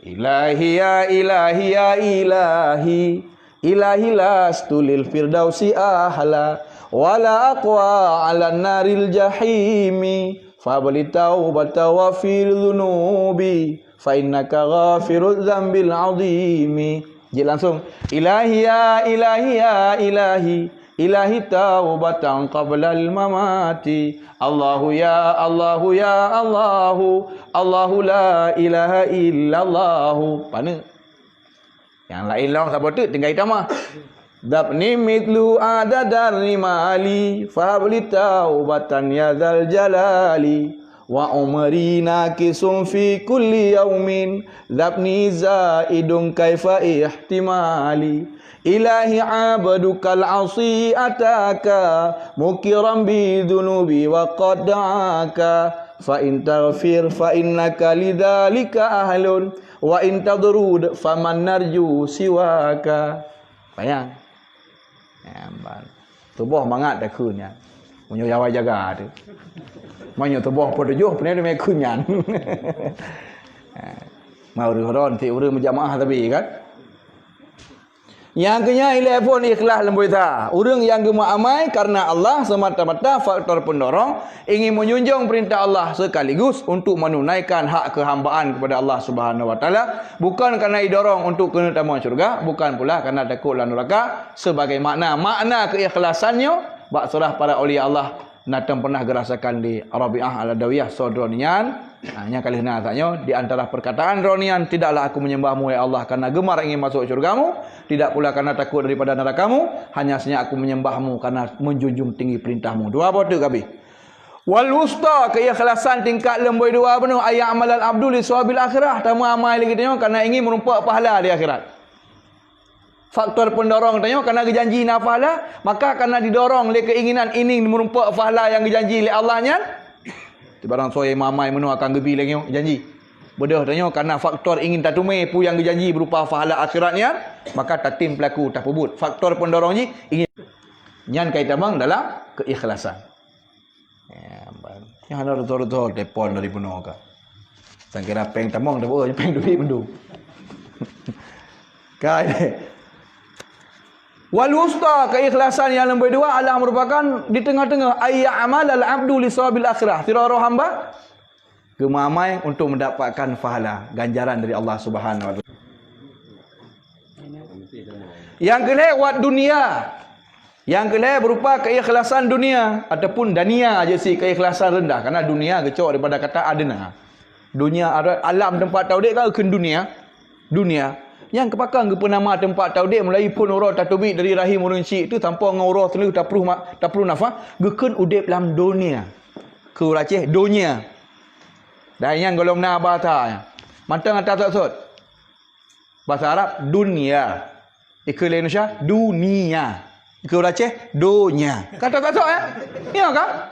ilahi ya ilahi ya ilahi, ilahi lastu lil firdausi ahla. Wala aqwa 'ala naril jahimi fabli taubata wa fil dhunubi fa innaka ghafirudz dzambil 'azimi. Jadi langsung ilahi ya ilahi ya ilahi, ilahi taubatan qabla al mamati. Allahu ya Allahu ya Allahu, Allahu la ilaha illallah. Pana yang lain lah siapa tu tinggal hitamah. Dabni mitlu adadar rimali fabli taubatan ya dzal jalali wa umrina kisum fi kulli yaumin dabni zaidun kaifa ihtimali ilahi abadukal asi ataka mukiram bi dunubi wa qadaka fa in taghfir fa innaka lidzalika ahlun wa in tadrud faman narju siwaka. Bayang tubuh mangat dah kunyan. Munyo jawai jaga tu. Manyo tubuh po tujuh pene me kunyan. Mau ron ti urang berjamaah tapi kan. Yang kenya telefon ikhlas lembuita. Urang yang gemuk amai karena Allah semata-mata faktor pendorong ingin menjunjung perintah Allah sekaligus untuk menunaikan hak kehambaan kepada Allah Subhanahu wa taala, bukan kerana didorong untuk kena tamu syurga, bukan pula kerana takut lan neraka. Sebagai makna keikhlasannya bak surah para aulia Allah natam pernah gerasakan di Rabi'ah al-Adawiyah Sodronian. Hanya kali nak tanya di antara perkataan Ronian, tidaklah aku menyembahmu ya Allah karena gemar ingin masuk syurgamu, tidak pula karena takut daripada nerakamu, hanya saja aku menyembahmu karena menjunjung tinggi perintahmu. Dua apa tu kabi? Wal wusta, keikhlasan tingkat lemboi dua penuh ayat amalan abdul li sawabil akhirah, tamu amal lagi tanya karena ingin merumpak pahala di akhirat. Faktor pendorong tanya karena janji nak pahala, maka karena didorong oleh keinginan ini merumpak pahala yang dijanji oleh Allahnya. Barang soya mamai menu akan gebi lagi janji. Bodoh tanya karena faktor ingin tatumai pu yang dijanji berupa pahala akhiratnya, maka tatim pelaku tak pebut. Faktor pendorong ni ingin nyan kaitan bang dalam keikhlasan. Yang ada betul-betul telefon dari penuh ka. Sang kira peng tamong dah boleh peng duit mendung. Kai wal wusta, keikhlasan yang nombor dua adalah merupakan di tengah-tengah ayya amal al abdu li sawabil akhirah. Tirara hamba gemamai untuk mendapatkan pahala ganjaran dari Allah Subhanahu wa taala. Yang kedua wat dunia. Yang kedua berupa keikhlasan dunia ataupun dania aja sih, keikhlasan rendah karena dunia kecok daripada kata adna. Dunia ada alam tempat taudik kan ke dunia. Dunia yang kepakang ke penama tempat taudik mulai pun urah tatubik dari rahim urang cik tu tanpa ngurah tu tak perlu nafas geken udip dalam dunia ke Aceh dunia dan yang golong na bahasa mantang atas taksud bahasa Arab dunia ikut Indonesia dunia ikut Aceh dunia kata taksud ya kan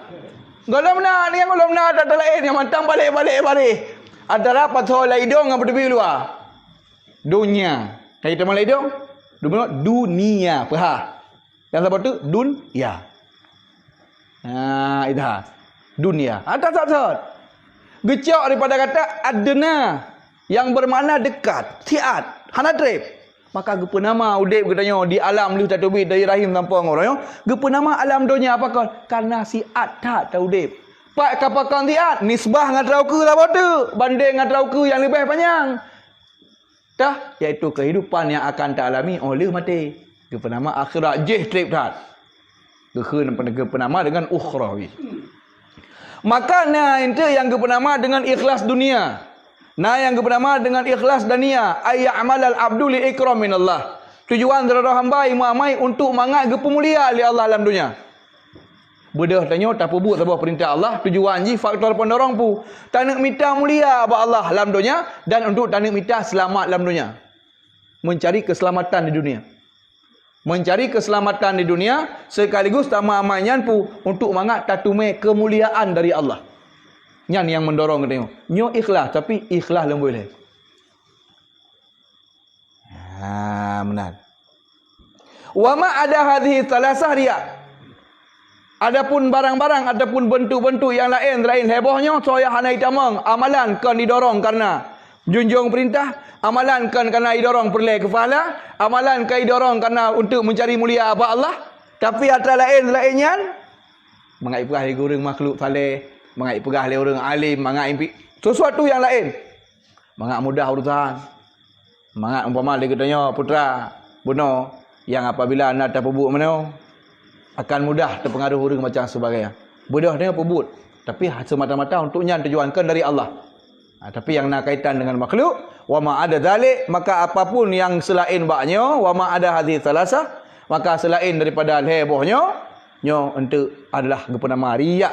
golong na ni yang golong na tak lain yang mantang balik antara pasal hidung dengan berdebih luar dunia. Kaitan malai dong. Dunia. Faham? Yang apa tu? Dunia. Itu. Dunia. Tak. Gecok daripada kata adna yang bermakna dekat, siat, hanadrib. Maka gepa nama udip katanya di alam lu tatubit dari rahim tanpa ngoroyo. Gepa nama alam dunia apakah? Karena siat tak taudip. Pak kapakan siat nisbah ngan trauke lah bodoh banding ngan trauke yang lebih panjang. Dah, iaitu kehidupan yang akan tak alami oleh mati. Itu nama akhirat jih trip dah. Penama dengan ukhrawi. Maka itu yang penama dengan ikhlas dunia. Yang penama dengan ikhlas dunia. Ayya'malal abdu li ikram minallah. Tujuan daripada hamba imamai untuk mangat pemulia oleh Allah dalam dunia. Bedah tanya tak buat sebuah perintah Allah, tujuan ji faktor pendorong pu. Tak nak minta mulia apa Allah dalam dunia dan untuk tak nak minta selamat dalam dunia. Mencari keselamatan di dunia. Mencari keselamatan di dunia sekaligus tama amanyan pu untuk mangat tatume kemuliaan dari Allah. Nyan yang mendorong tengok. Nyo ikhlas tapi ikhlas lembut leh. Benar. Wa ma ada hadhihi thalathah riya. Adapun barang-barang ataupun bentuk-bentuk yang lain hebohnya saya hanai tamang amalan kan didorong karena junjung perintah, amalan kan karena didorong perleh kepala, amalan kan didorong karena untuk mencari mulia apa Allah, tapi antara lainnya mengai pegah le orang makhluk saleh, mengai pegah le orang alim, mengai sesuatu yang lain. Mengai mudah urusan. Mengai umpama dia katanya putra bunuh yang apabila nak terpebut mana akan mudah terpengaruh orang macam sebagainya. Bodoh dia pebut. Tapi semata-mata untuknya tujuankan dari Allah. Tapi yang nak kaitan dengan makhluk, wa ma ada zalik, maka apapun yang selain baknya, wa ma ada hadhihi thalathah, maka selain daripada hebohnya, nyo untuk adalah gepenama riya.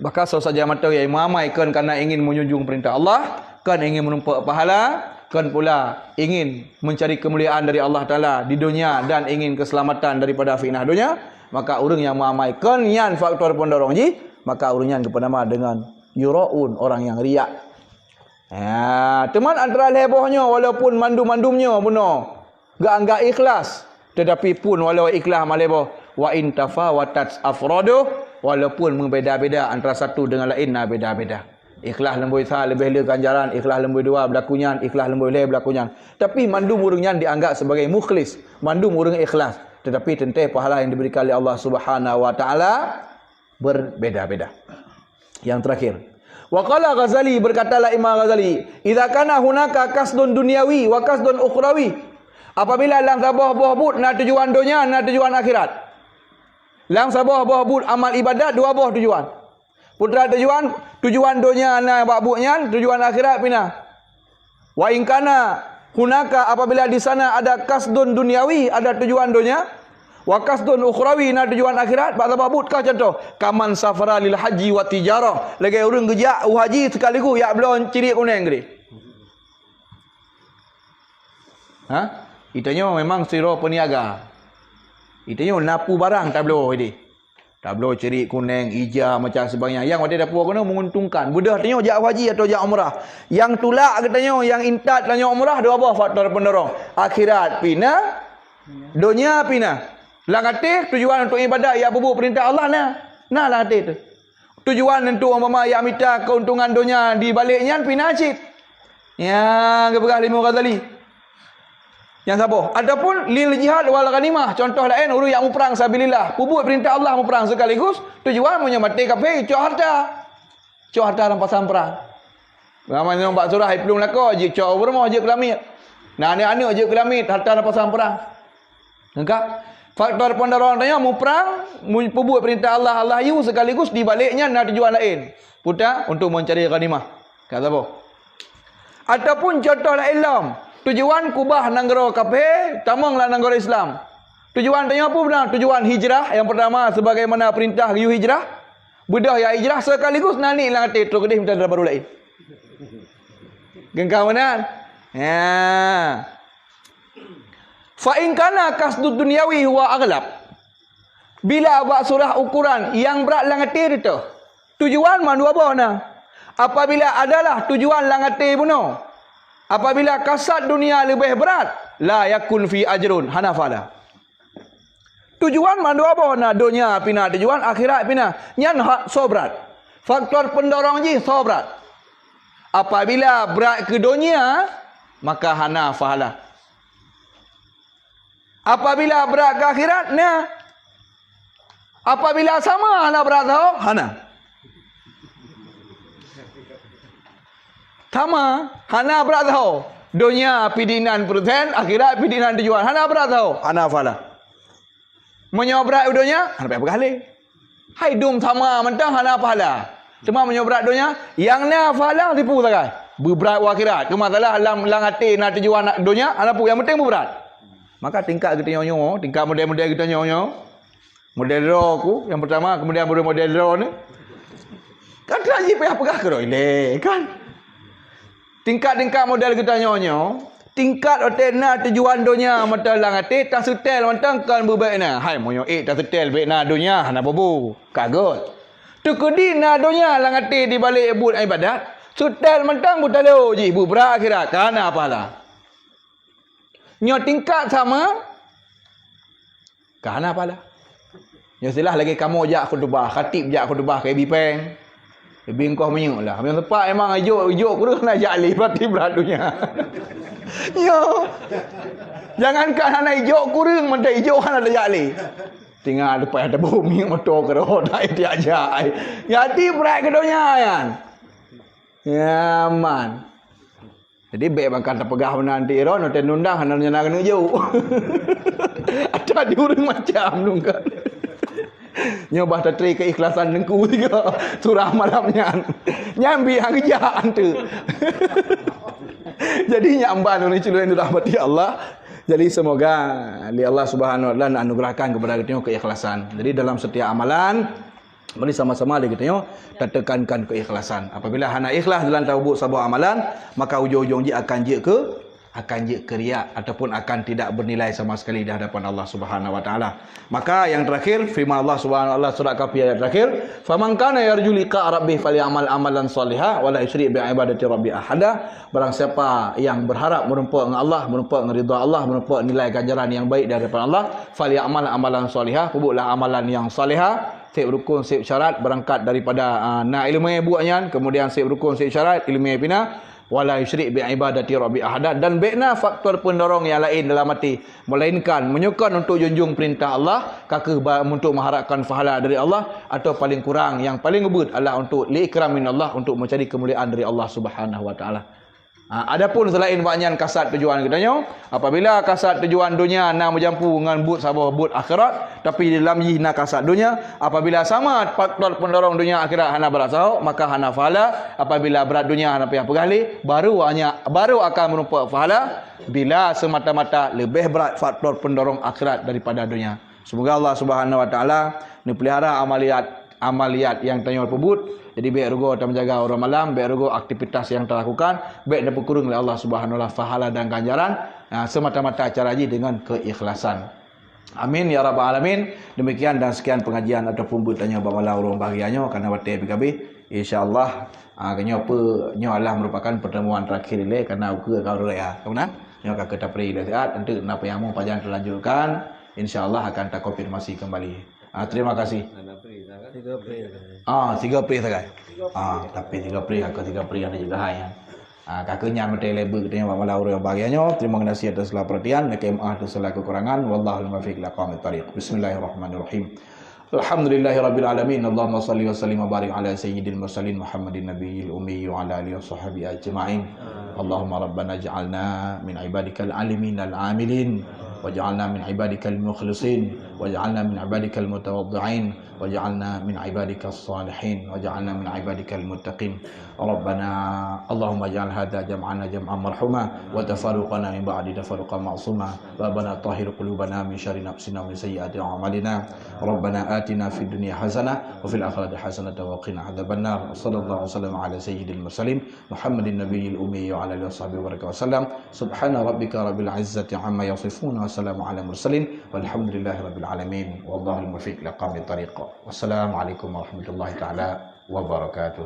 Maka sahaja mata yang meramaikan kerana ingin menjunjung perintah Allah, kan ingin menumpak pahala, kan pula ingin mencari kemuliaan dari Allah Ta'ala di dunia dan ingin keselamatan daripada fitnah dunia, maka orang yang meramaikan yan faktor pendorong ji, maka orang yang kepenama dengan yura'un, orang yang riak. Teman antara hebohnya walaupun mandum-mandumnya benar gak ikhlas, tetapi pun walau ikhlas malebo wa in tafawatat afraduh, walaupun membeda-beda antara satu dengan lain beda-beda. Ikhlas lembut sah lebih le ganjaran, ikhlas lembut dua berlakunya, ikhlas lembut le berlakunya. Tapi mandum urungnya dianggap sebagai mukhlis, mandum urung ikhlas. Tetapi tentu pahala yang diberikan oleh Allah Subhanahu wa taala berbeda-beda. Yang terakhir, wa qala Ghazali, berkatalah Imam Ghazali, idza kana hunaka kasdun dunyawi wa kasdun ukhrawi. Apabila dalam sebuah but nak tujuan dunia, nak tujuan akhirat. Dalam sebuah but amal ibadat dua buah tujuan. Putra tujuan dunia na babuknya, tujuan akhirat pina. Wa in kana hunaka, apabila di sana ada kasdun dunyawi, ada tujuan dunia, wa kasdun ukhrawi, na tujuan akhirat, pada babut kah contoh, kaman safara lil haji wa tijarah, lagi orang kerja haji sekaligus ya belum ciri kuning gede. Itanya memang siro peniaga. Itanya napu barang tablo ini. Tablo ciri kuning, hijau macam sebagainya. Yang ada dapur kena menguntungkan. Budak tanya jak haji atau jak umrah. Yang tulak katanya, yang intat tanya umrah, dua buah faktor pendorong. Akhirat pina, dunia pina. Langate tujuan untuk ibadah ya bubuk perintah Allah nah langate tu. Tujuan untuk umpama ya minta keuntungan dunia di baliknya pina cit. Ya, kebegah lima Ghazali. Yang siapa? Adapun lil jihad wal ghanimah, contoh lain orang yang perang sabilillah, pubut perintah Allah perang sekaligus, tujuan punya mati kafir, cok harta rampasan perang. Ramai nampak surah belum lako je cok rumah je kelamit. Nah anak-anak je kelamit harta rampasan perang. Engkau faktor pendorong tanya mu perang, mu pubut perintah Allah yu sekaligus di baliknya nak tujuan lain. Putar untuk mencari ghanimah. Kata apa? Ataupun contoh lain tujuan kubah nanggara kafir, tamanglah nanggara Islam. Tujuan tanya apa benar? Tujuan hijrah yang pertama sebagaimana perintah yu hijrah. Budah ya hijrah sekaligus nani lah hati tu kedih minta baru lain. Gengkau benar? Ya. Fa in kana kasdud dunyawi huwa aghlab. Bila buat surah ukuran yang berat lang hati itu. Tujuan mana dua nah. Apabila adalah tujuan lang hati bunuh. Apabila kasat dunia lebih berat, la yakun fi ajrun hanafala. Tujuan mana apa na dunia pina, tujuan akhirat pina. Nyan hak so berat. Faktor pendorong je so berat. Apabila berat ke dunia, maka hanafala. Apabila berat ke akhirat, apabila sama hana berat tau, hana. Sama, hana berat tahu. Dunia pidinan persen, akhirat pidinan tujuan. Hana berat tahu. Hana fala. Menyobrat dunia, hana pahala. Haidum sama mentang hana pahala. Cuma menyobrat dunia, yang na pahala tipu sakai. Berberat akhirat. Ke masalah alam lang hati nak tujuan dunia, hana pun yang penting berberat. Maka tingkat kita nyonyo, tingkat model-model kita nyonyo. Model draw aku yang pertama, kemudian model draw ni. Kan rajin payah pegah ke roile, kan? Tingkat-tingkat model kita nyonyo. Tingkat otena tujuan dunia mata lang hati tak setel mantang kan berbaik na. Hai moyo tak setel baik na dunia hana bobo. Kagot. Tu kedi na dunia lang hati di balik ibut ibadat. Setel mantang butalo ji bu berakhirat kana apalah. Nyo tingkat sama kana apalah. Nyo silah lagi kamu jak khutbah, khatib jak khutbah kai bipeng. Lebih kau menyuk lah. Yang tepat emang ijuk kurang nak jali berarti berat dunia. Yo. Jangankan anak ijuk kurang mentah ijuk hana ada jali. Tinggal depan ada bumi motor ke roh dah dia aja. Jadi berat ke dunia kan. Ya man. Jadi baik bangkan terpegah nanti ro noten undang hana nyana kena jauh. Ada diurang macam nungkan. Nyobah tetri keikhlasan dengku juga surah malamnya nyambi hang kerjaan tu. Jadi nyamban ni celuen rahmati Allah. Jadi semoga Allah Subhanahu wa taala anugerahkan kepada kita keikhlasan. Jadi dalam setiap amalan mari sama-sama kita tekankan keikhlasan. Apabila hana ikhlas dalam taubat sebuah amalan, maka ujung-ujung dia akan je ke riak ataupun akan tidak bernilai sama sekali di hadapan Allah Subhanahu wa taala. Maka yang terakhir firman Allah Subhanahu wa taala surat Kahfi ayat terakhir, "Faman kana yarju liqa rabbih falyamal amalan shalihan wa la yusyrik bi ibadati rabbi ahada." Barang siapa yang berharap merumpuk dengan Allah, merumpuk dengan ridha Allah, merumpuk nilai ganjaran yang baik dari hadapan Allah, falyamal amalan shalihan, buatlah amalan yang salihah. Sip rukun, sip syarat berangkat daripada nak ilmu buatnya, kemudian sip rukun, sip syarat ilmu pina wala yusyrik bi ibadati rabbi ahada, dan bekna faktor pendorong yang lain dalam hati melainkan menyukan untuk junjung perintah Allah, kakek untuk mengharapkan pahala dari Allah, atau paling kurang yang paling ngebut adalah untuk liikramin Allah, untuk mencari kemuliaan dari Allah Subhanahu wa taala. Adapun selain banyak kasat tujuan katanya, apabila kasat tujuan dunia nak menjampu dengan but sabah but akhirat, tapi dalam jihna kasat dunia, apabila sama faktor pendorong dunia akhirat hana berasau, maka hana fahala. Apabila berat dunia hana payah pegali, baru akan merupakan fahala bila semata-mata lebih berat faktor pendorong akhirat daripada dunia. Semoga Allah Subhanahu wa taala pelihara amaliat yang tanya pebut. Jadi baik rugo kita menjaga orang malam, baik rugo aktivitas yang terlakukan, baik dapat kurung oleh Allah Subhanahu wa taala pahala dan ganjaran semata-mata cara haji dengan keikhlasan. Amin ya rabbal alamin. Demikian dan sekian pengajian ataupun bertanya bamalah orang bahagiannya kerana waktu PKB. Insya-Allah kenyo apa nyo adalah merupakan pertemuan terakhir ini kerana ke kau raya. Kemudian nyo ka kita pri sihat nanti kenapa yang mau panjang terlanjurkan, insya-Allah akan tak konfirmasi kembali. Terima kasih. 3 April sagai. Tapi 3 April kakak 3 April ada juga hai. Kakaknya mesti label katanya malah orang bahagiannya. Terima kasih atas segala perhatian. KMA atas segala kekurangan. Wallahul muwaffiq ila aqwamit thariq. Bismillahirrahmanirrahim. Alhamdulillahirabbil alamin. Allahumma shalli wa sallim wa barik ala sayyidil mursalin Muhammadin nabiyil ummi wa ala alihi washabbihi ajma'in. Allahumma rabbana ij'alna min ibadikal alimin al amilin. وجعلنا من عبادك المخلصين وجعلنا من عبادك المتوضعين وجعلنا من عبادك الصالحين وجعلنا من عبادك المتقين ربنا اللهم اجعل هذا جمعنا جمعا مرحوما وتفرقنا من بعد تفرقا معصوما ربنا طهر قلوبنا من شر نفسنا ومن سيئات اعمالنا ربنا آتنا في الدنيا حسنه وفي الاخره حسنه وقنا عذاب النار صلى الله وسلم على سيد المرسلين محمد النبي الامي وعلى اله وصحبه وسلم سبحان ربك رب العزه عما يصفون والسلام على المرسلين والحمد لله رب العالمين والله الموفق لأقوم الطريق والسلام عليكم ورحمة الله تعالى وبركاته.